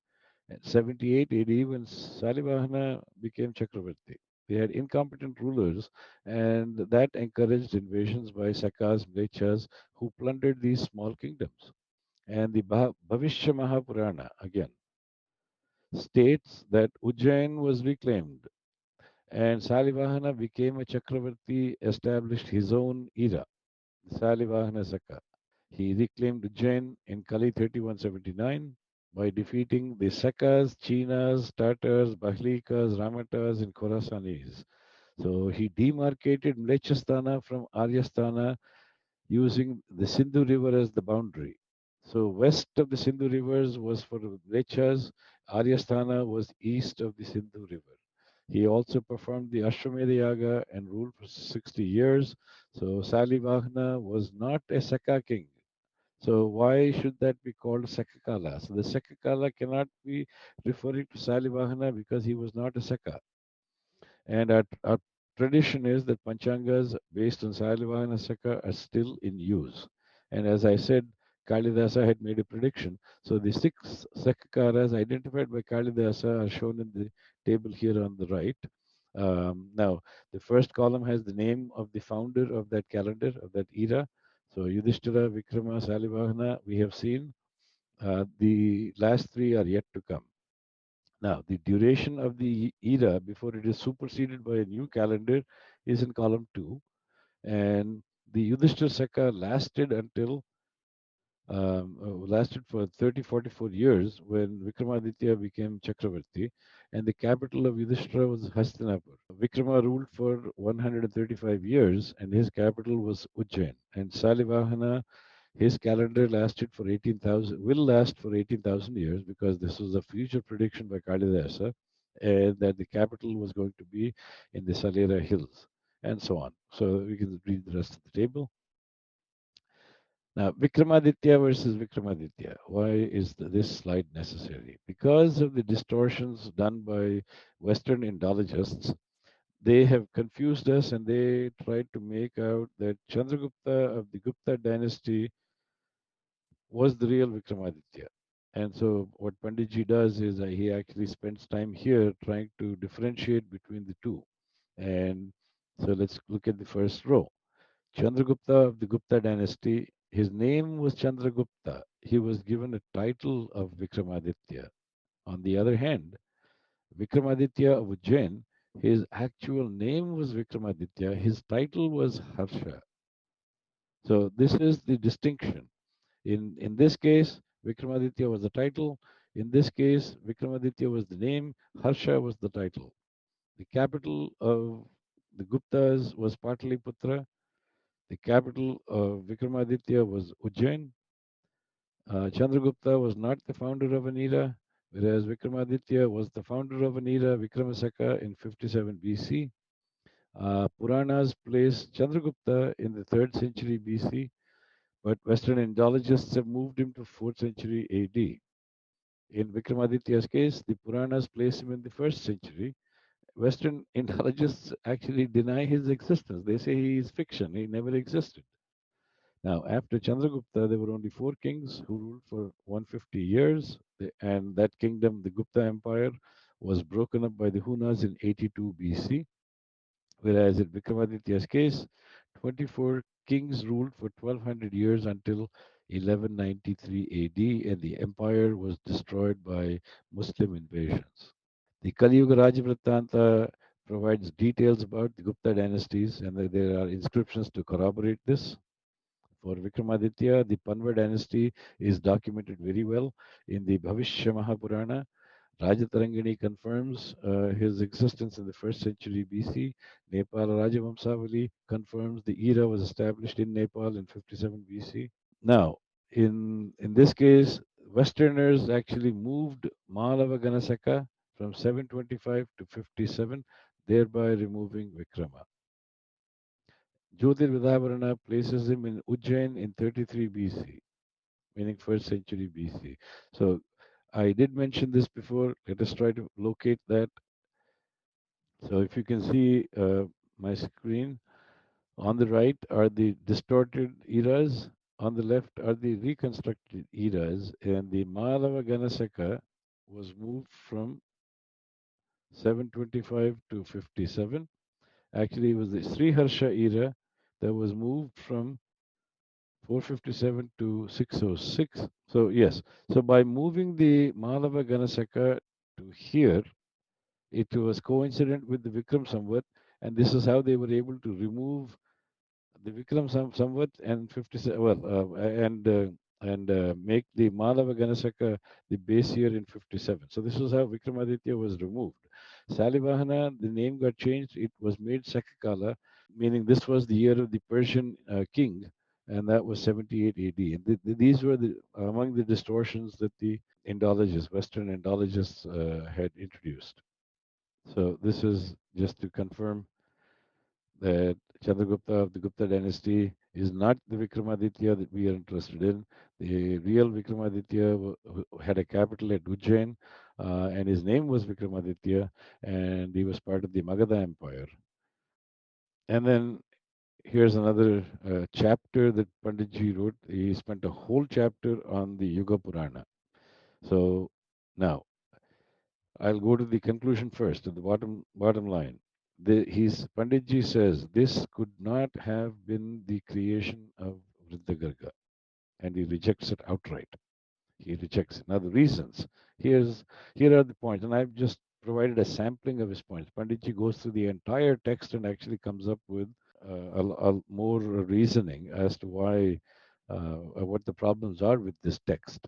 and 78 AD, when Salivahana became Chakravarti. They had incompetent rulers, and that encouraged invasions by Sakas, Mlechas, who plundered these small kingdoms. And the Bhavishya Mahapurana, again, states that Ujjain was reclaimed and Salivahana became a Chakravarti, established his own era, the Salivahana Saka. He reclaimed Ujjain in Kali 3179 by defeating the Sakas, Chinas, Tatars, Bahlikas, Ramatas, and Khorasanis. So he demarcated Mlechasthana from Aryasthana using the Sindhu River as the boundary. So west of the Sindhu rivers was for the Mlechas, Aryasthana was east of the Sindhu River. He also performed the Ashwamedha Yaga and ruled for 60 years. So Salivahana was not a Saka king. So why should that be called Sakakala? So the Sakakala cannot be referring to Salivahana because he was not a Saka. And our tradition is that Panchangas based on Salivahana Saka are still in use. And as I said, Kalidasa had made a prediction. So the six Sakakaras identified by Kalidasa are shown in the table here on the right. Now, the first column has the name of the founder of that calendar, of that era. So Yudhishthira, Vikrama, Salivahana, we have seen. The last three are yet to come. Now, the duration of the era before it is superseded by a new calendar is in column 2. And the Yudhishthira Saka lasted for 30, 44 years when Vikramaditya became Chakravarti, and the capital of Yudhishthira was Hastinapur. Vikrama ruled for 135 years, and his capital was Ujjain. And Salivahana, his calendar lasted for 18,000, will last for 18,000 years because this was a future prediction by Kalidasa, and that the capital was going to be in the Salera Hills, and so on. So we can read the rest of the table. Now, Vikramaditya versus Vikramaditya. Why is this slide necessary? Because of the distortions done by Western Indologists, they have confused us and they tried to make out that Chandragupta of the Gupta dynasty was the real Vikramaditya. And so, what Panditji does is he actually spends time here trying to differentiate between the two. And so, let's look at the first row. Chandragupta of the Gupta dynasty, his name was Chandragupta. He was given a title of Vikramaditya. On the other hand, Vikramaditya of Ujjain, his actual name was Vikramaditya, his title was Harsha. So this is the distinction. In this case, Vikramaditya was the title. In this case, Vikramaditya was the name, Harsha was the title. The capital of the Guptas was Pataliputra. The capital of Vikramaditya was Ujjain. Chandragupta was not the founder of an era, whereas Vikramaditya was the founder of an era, Vikramasaka, in 57 BC. Puranas place Chandragupta in the 3rd century BC, but Western Indologists have moved him to 4th century AD. In Vikramaditya's case, the Puranas place him in the 1st century. Western Indologists actually deny his existence. They say he is fiction, he never existed. Now, after Chandragupta, there were only 4 kings who ruled for 150 years, and that kingdom, the Gupta Empire, was broken up by the Hunas in 82 BC. Whereas in Vikramaditya's case, 24 kings ruled for 1200 years until 1193 AD, and the empire was destroyed by Muslim invasions. The Kali Yuga Rajavrittanta provides details about the Gupta dynasties, and there are inscriptions to corroborate this. For Vikramaditya, the Panva dynasty is documented very well in the Bhavishya Mahapurana. Rajatarangini confirms his existence in the 1st century BC. Nepal Rajavamsavali confirms the era was established in Nepal in 57 BC. Now, in this case, Westerners actually moved Malava Ganasaka from 725 to 57, thereby removing Vikrama. Jyotir Vidhavarana places him in Ujjain in 33 BC, meaning 1st century BC. So I did mention this before. Let us try to locate that. So if you can see my screen, on the right are the distorted eras, on the left are the reconstructed eras, and the Malava Ganasaka was moved from 725 to 57. Actually, it was the Sri Harsha era that was moved from 457 to 606. So yes, so by moving the Malava Ganasaka to here, it was coincident with the Vikram Samvat, and this is how they were able to remove the Vikram Samvat and 57, and make the Malava Ganasaka the base year in 57. So this was how Vikramaditya was removed. Salivahana, the name got changed. It was made Sakakala, meaning this was the year of the Persian king, and that was 78 AD. And these were among the distortions that the Indologists, Western Indologists, had introduced. So this is just to confirm that Chandragupta of the Gupta dynasty is not the Vikramaditya that we are interested in. The real Vikramaditya had a capital at Ujjain, and his name was Vikramaditya, and he was part of the Magadha Empire. And then here's another chapter that Panditji wrote. He spent a whole chapter on the Yuga Purana. So now I'll go to the conclusion first, to the bottom line. Panditji says this could not have been the creation of Vrindagarga, and he rejects it outright. He rejects it. Now the reasons. Here are the points, and I've just provided a sampling of his points. Panditji goes through the entire text and actually comes up with more reasoning as to why what the problems are with this text.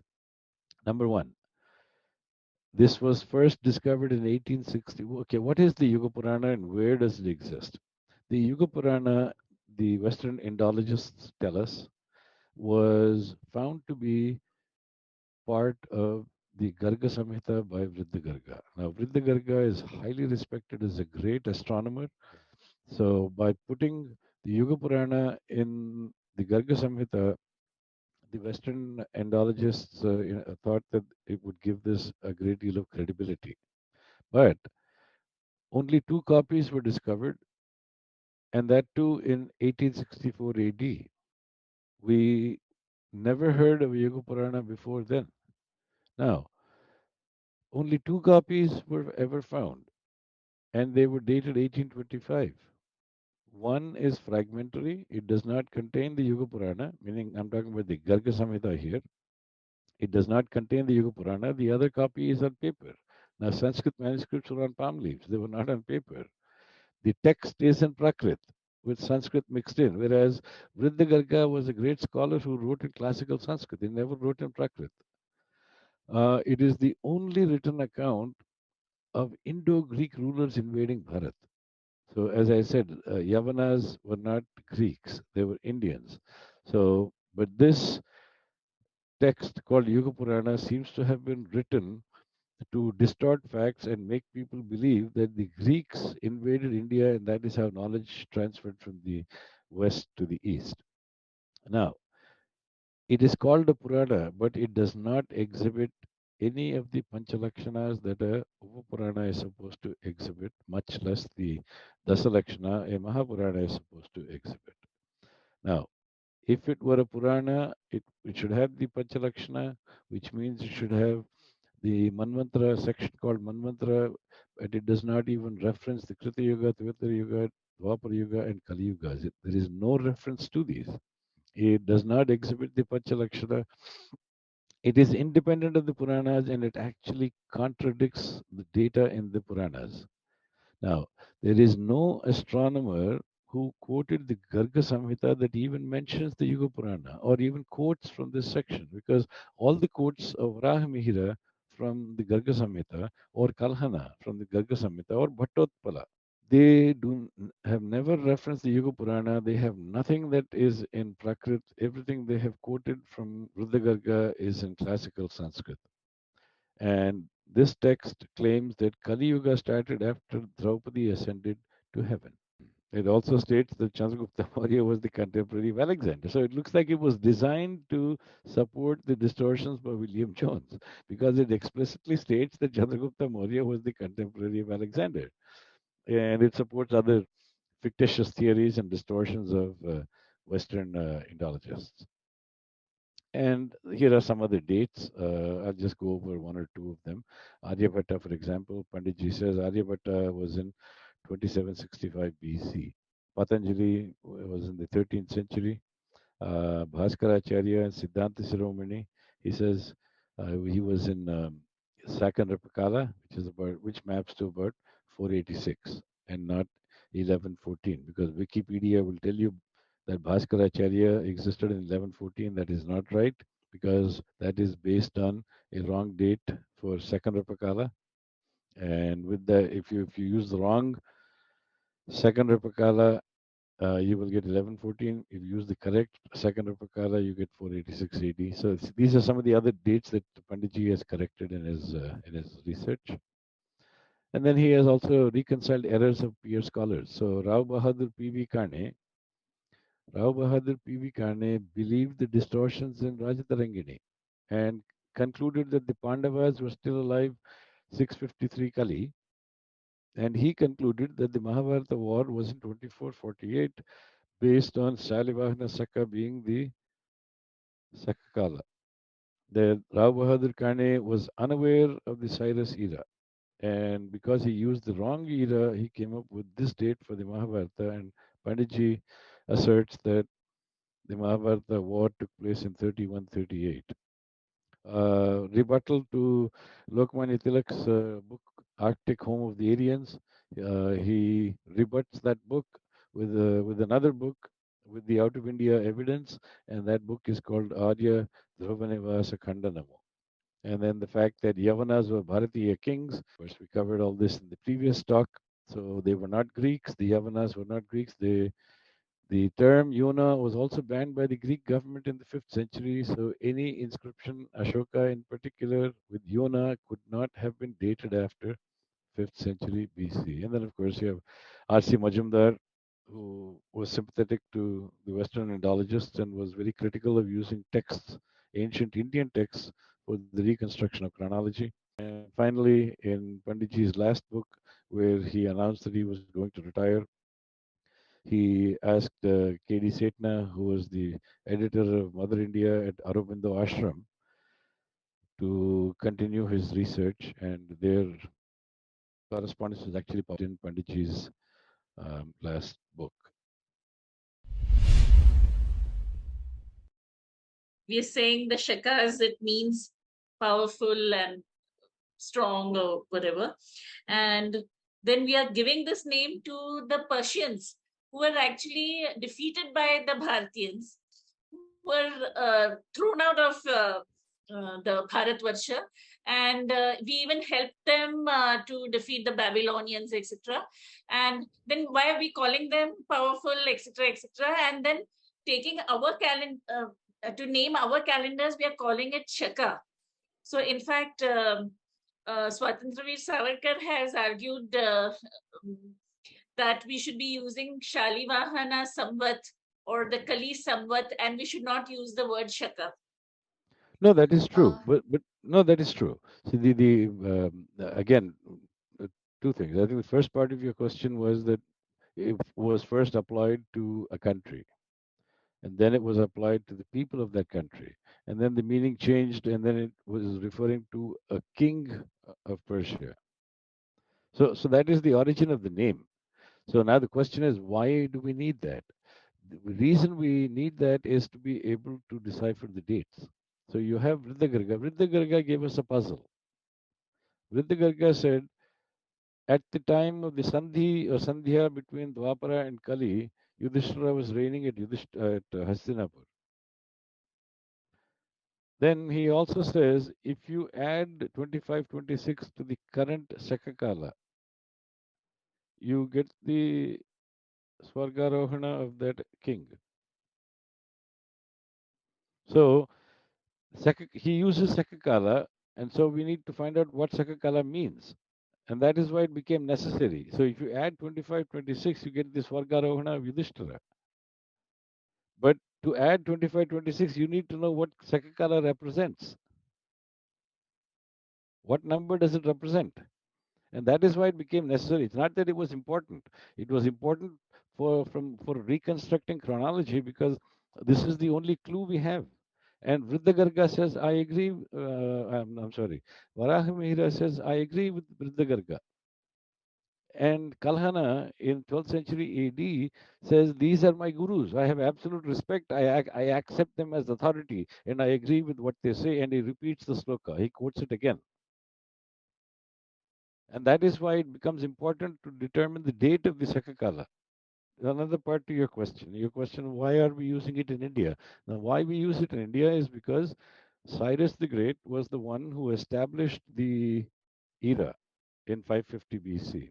Number one, this was first discovered in 1860. Okay, what is the Yuga Purana and where does it exist? The Yuga Purana, the Western Indologists tell us, was found to be part of the Garga Samhita by Vriddhagarga. Now, Vriddhagarga is highly respected as a great astronomer. So, by putting the Yuga Purana in the Garga Samhita, the Western Indologists thought that it would give this a great deal of credibility. But only two copies were discovered, and that too in 1864 AD. We never heard of Yoga Purana before then. Now, only two copies were ever found, and they were dated 1825. One is fragmentary, it does not contain the Yoga Purana, meaning I'm talking about the Garga Samhita here. It does not contain the Yoga Purana. The other copy is on paper. Now, Sanskrit manuscripts were on palm leaves, they were not on paper. The text is in Prakrit with Sanskrit mixed in, whereas Vriddhagarga was a great scholar who wrote in classical Sanskrit. He never wrote in Prakrit. It is the only written account of Indo-Greek rulers invading Bharat. So, as I said, Yavanas were not Greeks; they were Indians. So, but this text called Yuga Purana seems to have been written to distort facts and make people believe that the Greeks invaded India and that is how knowledge transferred from the west to the east. Now, it is called a Purana, but it does not exhibit any of the Panchalakshanas that a Upapurana is supposed to exhibit, much less the Dasalakshana a Mahapurana is supposed to exhibit. Now, if it were a Purana, it should have the Panchalakshana, which means it should have the Manvantara section called Manvantara, but it does not even reference the Krita Yuga, Tvitra Yuga, Dwapara Yuga, and Kali Yuga. There is no reference to these. It does not exhibit the Panchalakshana. It is independent of the Puranas and it actually contradicts the data in the Puranas. Now, there is no astronomer who quoted the Garga Samhita that even mentions the Yuga Purana or even quotes from this section, because all the quotes of Varahamihira from the Garga Samhita or Kalhana from the Garga Samhita or Bhattotpala, they have never referenced the Yuga Purana. They have nothing that is in Prakrit. Everything they have quoted from Rudragarga is in classical Sanskrit. And this text claims that Kali Yuga started after Draupadi ascended to heaven. It also states that Chandragupta Maurya was the contemporary of Alexander. So it looks like it was designed to support the distortions by William Jones, because it explicitly states that Chandragupta Maurya was the contemporary of Alexander. And it supports other fictitious theories and distortions of Western Indologists. And here are some other dates. I'll just go over one or two of them. Aryabhatta, for example, Panditji says Aryabhatta was in 2765 BC. Patanjali was in the 13th century. Bhaskaracharya and Siddhanta Shiromani, he says he was in Sakandrapakala, which maps to about 486 and not 1114, because Wikipedia will tell you that Bhaskaracharya existed in 1114. That is not right, because that is based on a wrong date for Sakandrapakala. And with the if you use the wrong Sakandrapakala, you will get 1114. If you use the correct Sakandrapakala, you get 486 AD. So these are some of the other dates that Panditji has corrected in his research. And then he has also reconciled errors of peer scholars. So Rao Bahadur P.V. Kane believed the distortions in Rajatarangini and concluded that the Pandavas were still alive 653 Kali. And he concluded that the Mahabharata war was in 2448 based on Shalivahana Saka being the Sakakala. The Rao Bahadur Kane was unaware of the Cyrus era. And because he used the wrong era, he came up with this date for the Mahabharata. And Panditji asserts that the Mahabharata war took place in 3138. Rebuttal to Lokmanya Tilak's book Arctic Home of the Aryans. He rebuts that book with another book with the out of India evidence, and that book is called Arya Dhruvanivasa Khandanamo. And then the fact that Yavanas were Bharatiya kings. Of course, we covered all this in the previous talk. So they were not Greeks. The Yavanas were not Greeks. The term Yona was also banned by the Greek government in the 5th century. So any inscription, Ashoka in particular, with Yona could not have been dated after 5th century BC. And then, of course, you have R.C. Majumdar, who was sympathetic to the Western Indologists and was very critical of using texts, ancient Indian texts, for the reconstruction of chronology. And finally, in Panditji's last book, where he announced that he was going to retire, he asked K.D. Setna, who was the editor of Mother India at Aurobindo Ashram, to continue his research, and their correspondence was actually published in Panditji's last book. We are saying the shakas, it means powerful and strong or whatever. And then we are giving this name to the Persians who were actually defeated by the Bharatians, were thrown out of the Bharatvarsha, and we even helped them to defeat the Babylonians, etc. And then why are we calling them powerful, etc., etc.? And then taking our calendar to name our calendars, we are calling it Shaka. So, in fact, Swatantraveer Savarkar has argued that we should be using Shalivahana Samvat or the Kali Samvat, and we should not use the word Shaka. No, that is true. But no, that is true. See, again, two things. I think the first part of your question was that it was first applied to a country, and then it was applied to the people of that country, and then the meaning changed, and then it was referring to a king of Persia. So that is the origin of the name. So now the question is, why do we need that? The reason we need that is to be able to decipher the dates. So you have Vriddhagarga. Vriddhagarga gave us a puzzle. Vriddhagarga said, at the time of the Sandhi or Sandhya between Dwapara and Kali, Yudhishthira was reigning at Hastinapur. Then he also says, if you add 2526 to the current Sakakala, you get the Swargarohana of that king. So he uses Sakakala, and so we need to find out what Sakakala means. And that is why it became necessary. So if you add 2526, you get the Swargarohana of Yudhishthira. But to add 2526, you need to know what Sakakala represents. What number does it represent? And that is why it became necessary. It's not that it was important. It was important for reconstructing chronology, because this is the only clue we have. And Vriddhagarga says, I agree. I'm sorry. Varahamihira says, I agree with Vriddhagarga. And Kalhana in 12th century AD says, these are my gurus. I have absolute respect. I accept them as authority, and I agree with what they say. And he repeats the sloka. He quotes it again. And that is why it becomes important to determine the date of the Sakakala. Another part to your question, why are we using it in India? Now, why we use it in India is because Cyrus the Great was the one who established the era in 550 BC.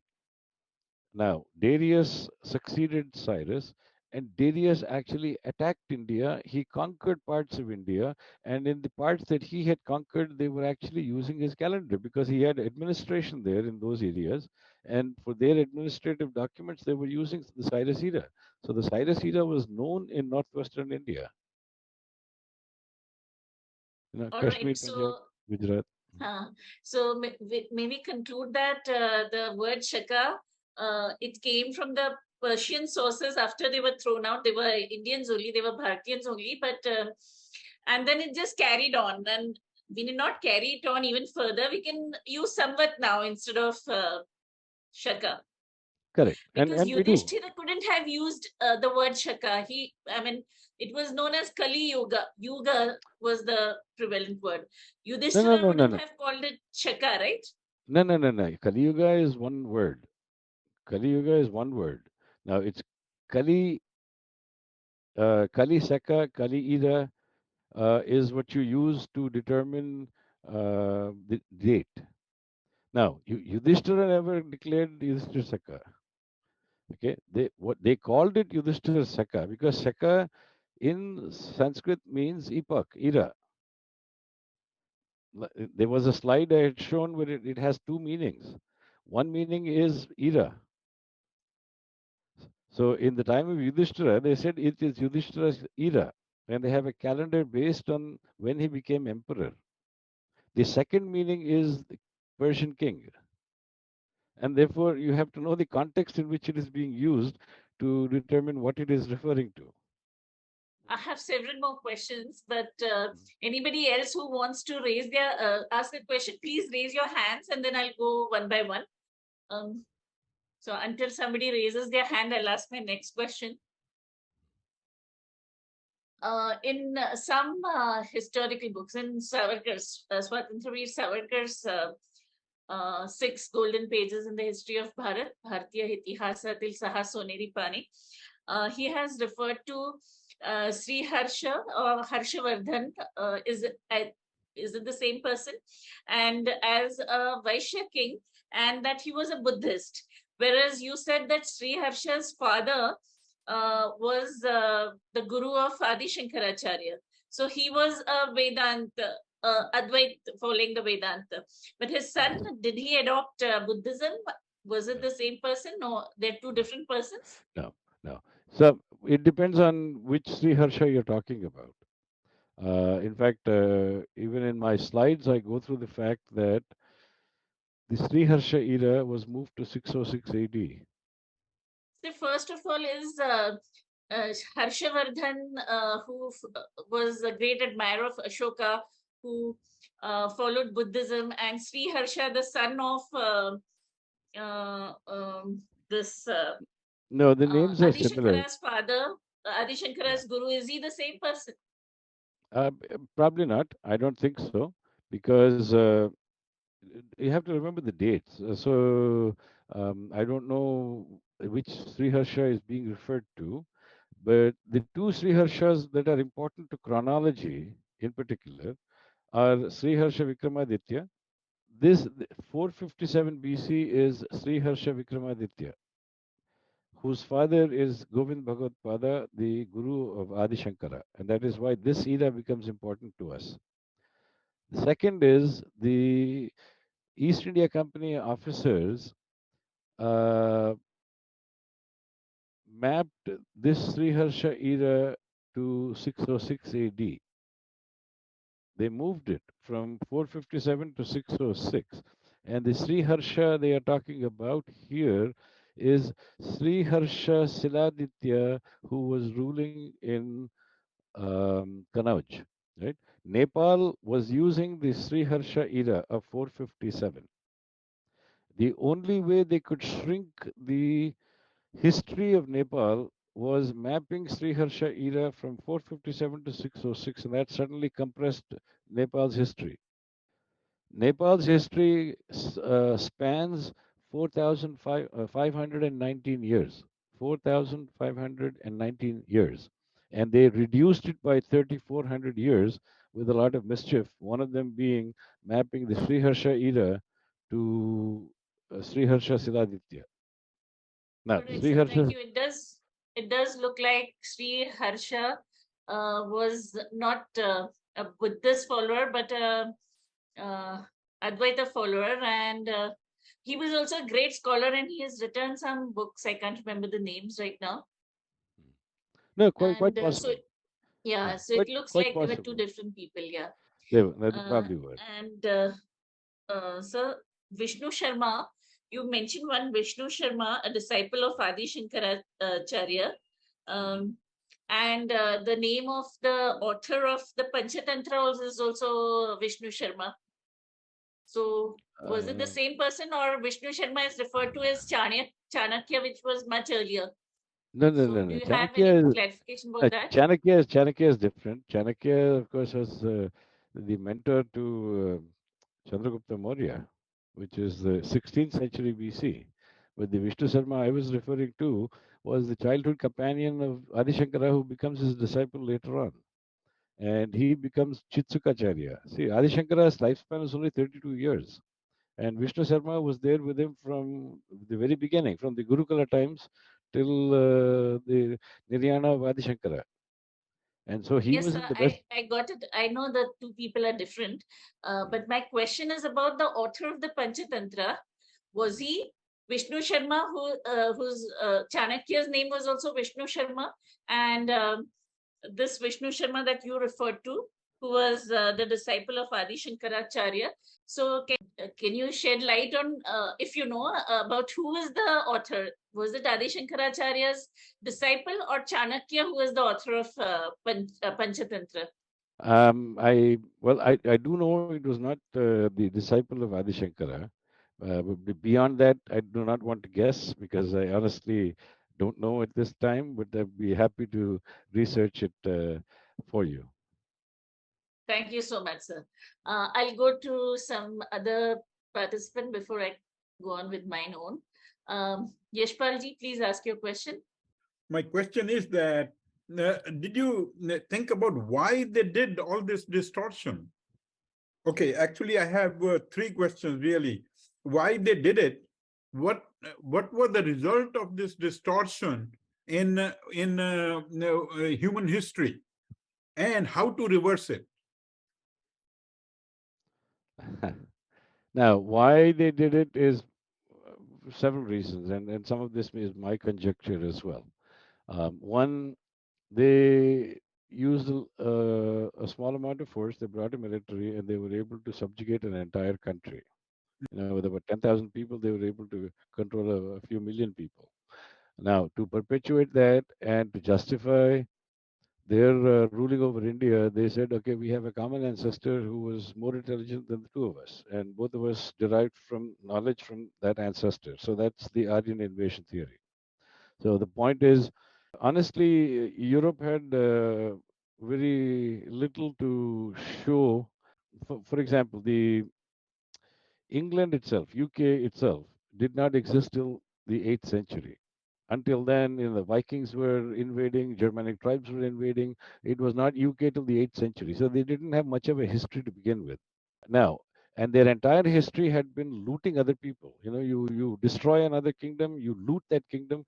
Now, Darius succeeded Cyrus, and Darius actually attacked India. He conquered parts of India, and in the parts that he had conquered, they were actually using his calendar because he had administration there in those areas. And for their administrative documents, they were using the Cyrus era. So the Cyrus era was known in northwestern India, All right. Kashmir, Punjab, Gujarat. Uh, may we conclude that the word Shaka, it came from the Persian sources after they were thrown out. They were Indians only, they were Bharatians only, but and then it just carried on. And we did not carry it on even further. We can use Samvat now instead of Shaka, Correct. because And we do. Yudhishthira couldn't have used the word Shaka. I mean, it was known as Kali Yuga. Yuga was the prevalent word. No, no, Yudhishthira no, no, wouldn't no. have called it Shaka, right? No, no, no, no. Kali Yuga is one word. Kali Yuga is one word. Now it's Kali, Kali Seka, Kali Ida is what you use to determine the date. Now, Yudhishthira never declared Yudhishthira Seka. Okay, they called it Yudhishthira Seka because Seka in Sanskrit means epoch, era. There was a slide I had shown where it has two meanings. One meaning is era. So in the time of Yudhishthira, they said it is Yudhishthira's era, and they have a calendar based on when he became emperor. The second meaning is the Persian king, and therefore you have to know the context in which it is being used to determine what it is referring to. I have several more questions, but anybody else who wants to ask a question, please raise your hands, and then I'll go one by one. Um, so until somebody raises their hand, I'll ask my next question. In some historical books, in Savarkar's, Swatantraveer Savarkar's 6 golden pages in the history of Bharat, Bharatiya Itihasa Til Saha Soneri Pani, he has referred to Sri Harsha or Harshavardhan. Is it the same person? And as a Vaishya king, and that he was a Buddhist. Whereas you said that Sri Harsha's father was the guru of Adi Shankaracharya. So he was a Vedanta, Advait following the Vedanta. But his son, did he adopt Buddhism? Was it the same person? No, they're two different persons. No, no. So it depends on which Sri Harsha you're talking about. In fact, even in my slides, I go through the fact that the Sri Harsha era was moved to 606 AD. So first of all is Harshavardhan, who was a great admirer of Ashoka, who followed Buddhism, and Sri Harsha, the son of this No, the names are Adi similar. Shankara's father, Adi Shankara's guru. Is he the same person? Probably not. I don't think so because you have to remember the dates. I don't know which Sri Harsha is being referred to, but the two Sri Harshas that are important to chronology in particular are Sri Harsha Vikramaditya. This 457 BC is Sri Harsha Vikramaditya, whose father is Govind Bhagavad Pada, the guru of Adi Shankara, and that is why this era becomes important to us. The second is the East India Company officers uh, mapped this Sri Harsha era to 606 AD. They moved it from 457 to 606. And the Sri Harsha they are talking about here is Sri Harsha Siladitya, who was ruling in Kanauj. Right? Nepal was using the Sri Harsha era of 457. The only way they could shrink the history of Nepal was mapping Sri Harsha era from 457 to 606, and that suddenly compressed Nepal's history. Nepal's history spans 4,519 years. 4,519 years. And they reduced it by 3,400 years with a lot of mischief, one of them being mapping the Sriharsha era to Sriharsha Siladitya. Now, Correct, sir. Thank Sriharsha, you. It does look like Sri Harsha was not a Buddhist follower, but a Advaita follower, and he was also a great scholar, and he has written some books. I can't remember the names right now. no, quite And so, possible. yeah, Yeah, so it looks quite like they were two possible. different people. Yeah. They Uh, probably were. and Sir Vishnu Sharma, you mentioned one Vishnu Sharma, a disciple of Adi Shankaracharya. Um, and the name of the author of the Panchatantra also is also Vishnu Sharma. So, was it the Uh, same person, or Vishnu Sharma is referred to as Chanakya, which was much earlier? So, do no. you have any Chanakya clarification about that? Chanakya is different. Chanakya, of course, was the mentor to Chandragupta Maurya, which is the 16th century BC. But the Vishnu Sarma I was referring to was the childhood companion of Adi Shankara, who becomes his disciple later on. And he becomes Chitsukacharya. See, Adi Shankara's lifespan is only 32 years. And Vishnu Sarma was there with him from the very beginning, from the Gurukula times till the Nirayana of Adi Shankara. And so he Yes, was sir, in the best. I got it. I know the two people are different. Hmm. But my question is about the author of the Panchatantra. Was he Vishnu Sharma, whose Chanakya's name was also Vishnu Sharma? And this Vishnu Sharma that you referred to, who was the disciple of Adi Shankaracharya. So, can you shed light on, if you know, about who is the author? Was it Adi Shankaracharya's disciple or Chanakya, who was the author of Panchatantra? I do know it was not the disciple of Adi Shankara. Beyond that, I do not want to guess because I honestly don't know at this time, but I'd be happy to research it for you. Thank you so much, sir. I'll go to some other participant before I go on with mine own. Yashpalji, please ask your question. My question is that did you think about why they did all this distortion? Okay, actually, I have three questions really. Why they did it? What was the result of this distortion in human history, and how to reverse it? Now, why they did it is several reasons, and some of this is my conjecture as well. One, they used a small amount of force. They brought a military, and they were able to subjugate an entire country. With about 10,000 people, they were able to control a few million people. Now, to perpetuate that and to justify their ruling over India, they said, okay, we have a common ancestor who was more intelligent than the two of us, and both of us derived from knowledge from that ancestor. So that's the Aryan invasion theory. So the point is, honestly, Europe had very little to show. For example, the England itself, UK itself, did not exist till the 8th century. Until then, the Vikings were invading, Germanic tribes were invading. It was not UK till the 8th century. So they didn't have much of a history to begin with. Now, and their entire history had been looting other people. You destroy another kingdom, you loot that kingdom.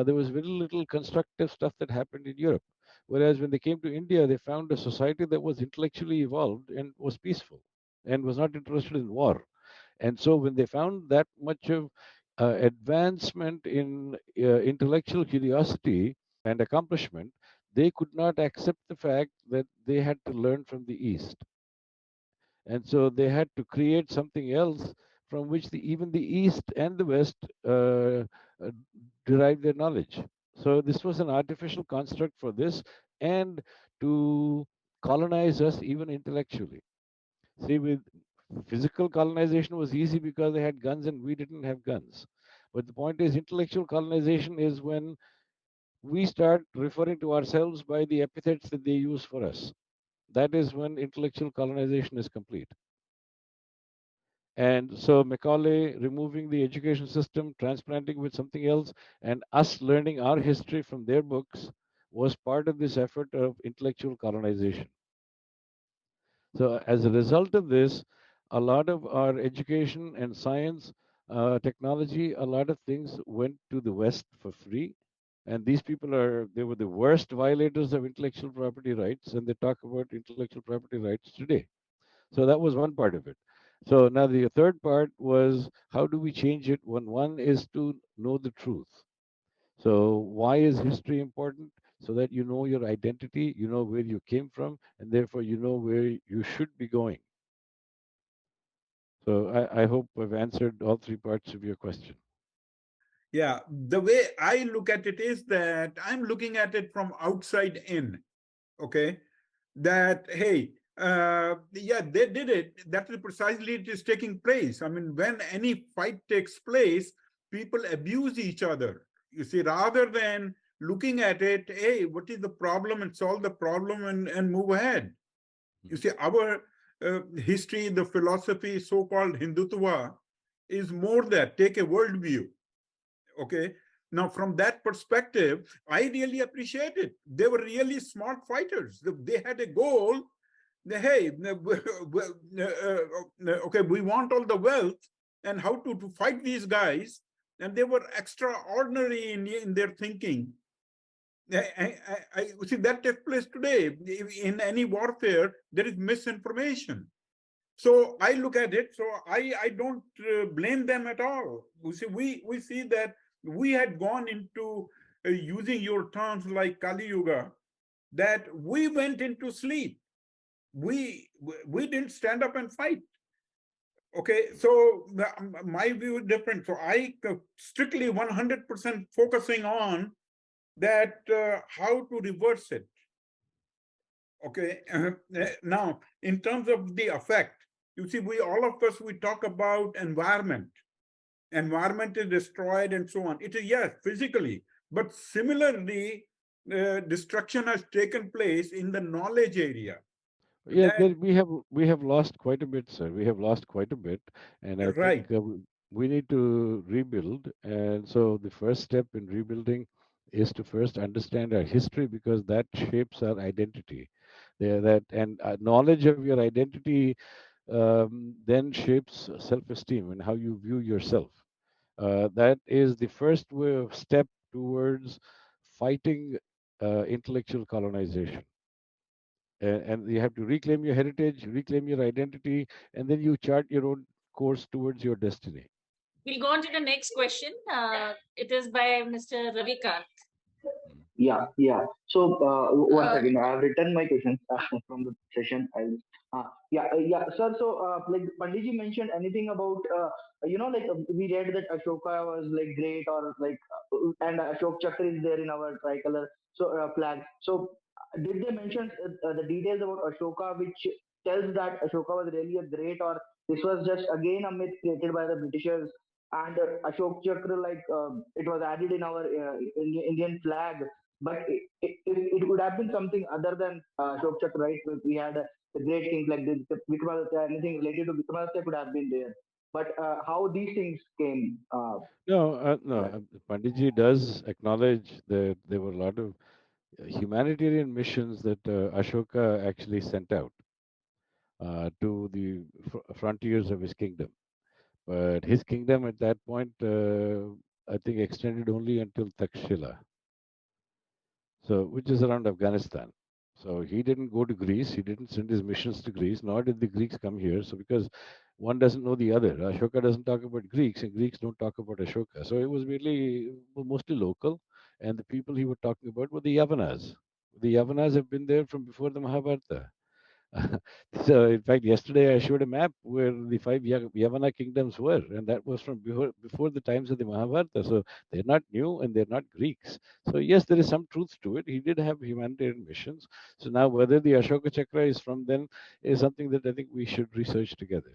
There was very little constructive stuff that happened in Europe. Whereas when they came to India, they found a society that was intellectually evolved and was peaceful and was not interested in war. And so when they found that much of advancement in intellectual curiosity and accomplishment, they could not accept the fact that they had to learn from the East. And so they had to create something else from which even the East and the West uh, derived their knowledge. So this was an artificial construct for this and to colonize us even intellectually. See, with physical colonization was easy because they had guns and we didn't have guns. But the point is, intellectual colonization is when we start referring to ourselves by the epithets that they use for us. That is when intellectual colonization is complete. And so Macaulay removing the education system, transplanting with something else, and us learning our history from their books was part of this effort of intellectual colonization. So, as a result of this, a lot of our education and science, technology, a lot of things went to the West for free. And these people they were the worst violators of intellectual property rights, and they talk about intellectual property rights today. So, that was one part of it. So, now the third part was how do we change it when one is to know the truth? So, why is history important? So that you know your identity, you know where you came from, and therefore you know where you should be going. So, I hope I've answered all three parts of your question. Yeah, the way I look at it is that I'm looking at it from outside in. Okay, that hey, yeah, they did it. That is precisely it is taking place. I mean, when any fight takes place, people abuse each other. You see, rather than looking at it, hey, what is the problem, and solve the problem and move ahead. You see, our history, the philosophy, so-called Hindutva, is more that take a worldview. Okay. Now, from that perspective, I really appreciate it. They were really smart fighters. They had a goal. Hey, okay, we want all the wealth and how to fight these guys. And they were extraordinary in their thinking. I see that takes place today. In any warfare, there is misinformation. So I look at it, so I don't blame them at all. We see that we had gone into using your terms like Kali Yuga, that we went into sleep. We didn't stand up and fight. Okay, so my view is different. So I strictly 100% focusing on that how to reverse it. Okay, now in terms of the effect, you see, we all of us we talk about environment is destroyed and so on. It is, yes, physically, but similarly, destruction has taken place in the knowledge area. Yeah, That we have lost quite a bit, sir. We have lost quite a bit, and I think right, we need to rebuild. And so the first step in rebuilding is to first understand our history because that shapes our identity. There, that and knowledge of your identity then shapes self-esteem and how you view yourself. That is the first step towards fighting intellectual colonization. And you have to reclaim your heritage, reclaim your identity, and then you chart your own course towards your destiny. We'll go on to the next question. It is by Mr. Ravikant. Mm. Yeah, yeah. So one Uh, second, I have written my questions from the session. Yeah. Sir, so like Panditji mentioned anything about like we read that Ashoka was like great or like and Ashok Chakra is there in our tricolor flag. So did they mention the details about Ashoka, which tells that Ashoka was really a great, or this was just again a myth created by the Britishers? And Ashok Chakra, like it was added in our Indian flag, but it would have been something other than Ashok Chakra, right? We had the great kings like this, Vikramaditya, anything related to Vikramaditya could have been there. But how these things came, No, Panditji does acknowledge that there were a lot of humanitarian missions that Ashoka actually sent out to the frontiers of his kingdom. But his kingdom at that point, I think, extended only until Takshila, so which is around Afghanistan. So he didn't go to Greece. He didn't send his missions to Greece, nor did the Greeks come here. So because one doesn't know the other, Ashoka doesn't talk about Greeks, and Greeks don't talk about Ashoka. So it was really mostly local, and the people he was talking about were the Yavanas. The Yavanas have been there from before the Mahabharata. So, in fact, yesterday I showed a map where the five Yavana kingdoms were, and that was from before the times of the Mahabharata. So, they're not new and they're not Greeks. So, yes, there is some truth to it. He did have humanitarian missions. So, now whether the Ashoka Chakra is from then is something that I think we should research together.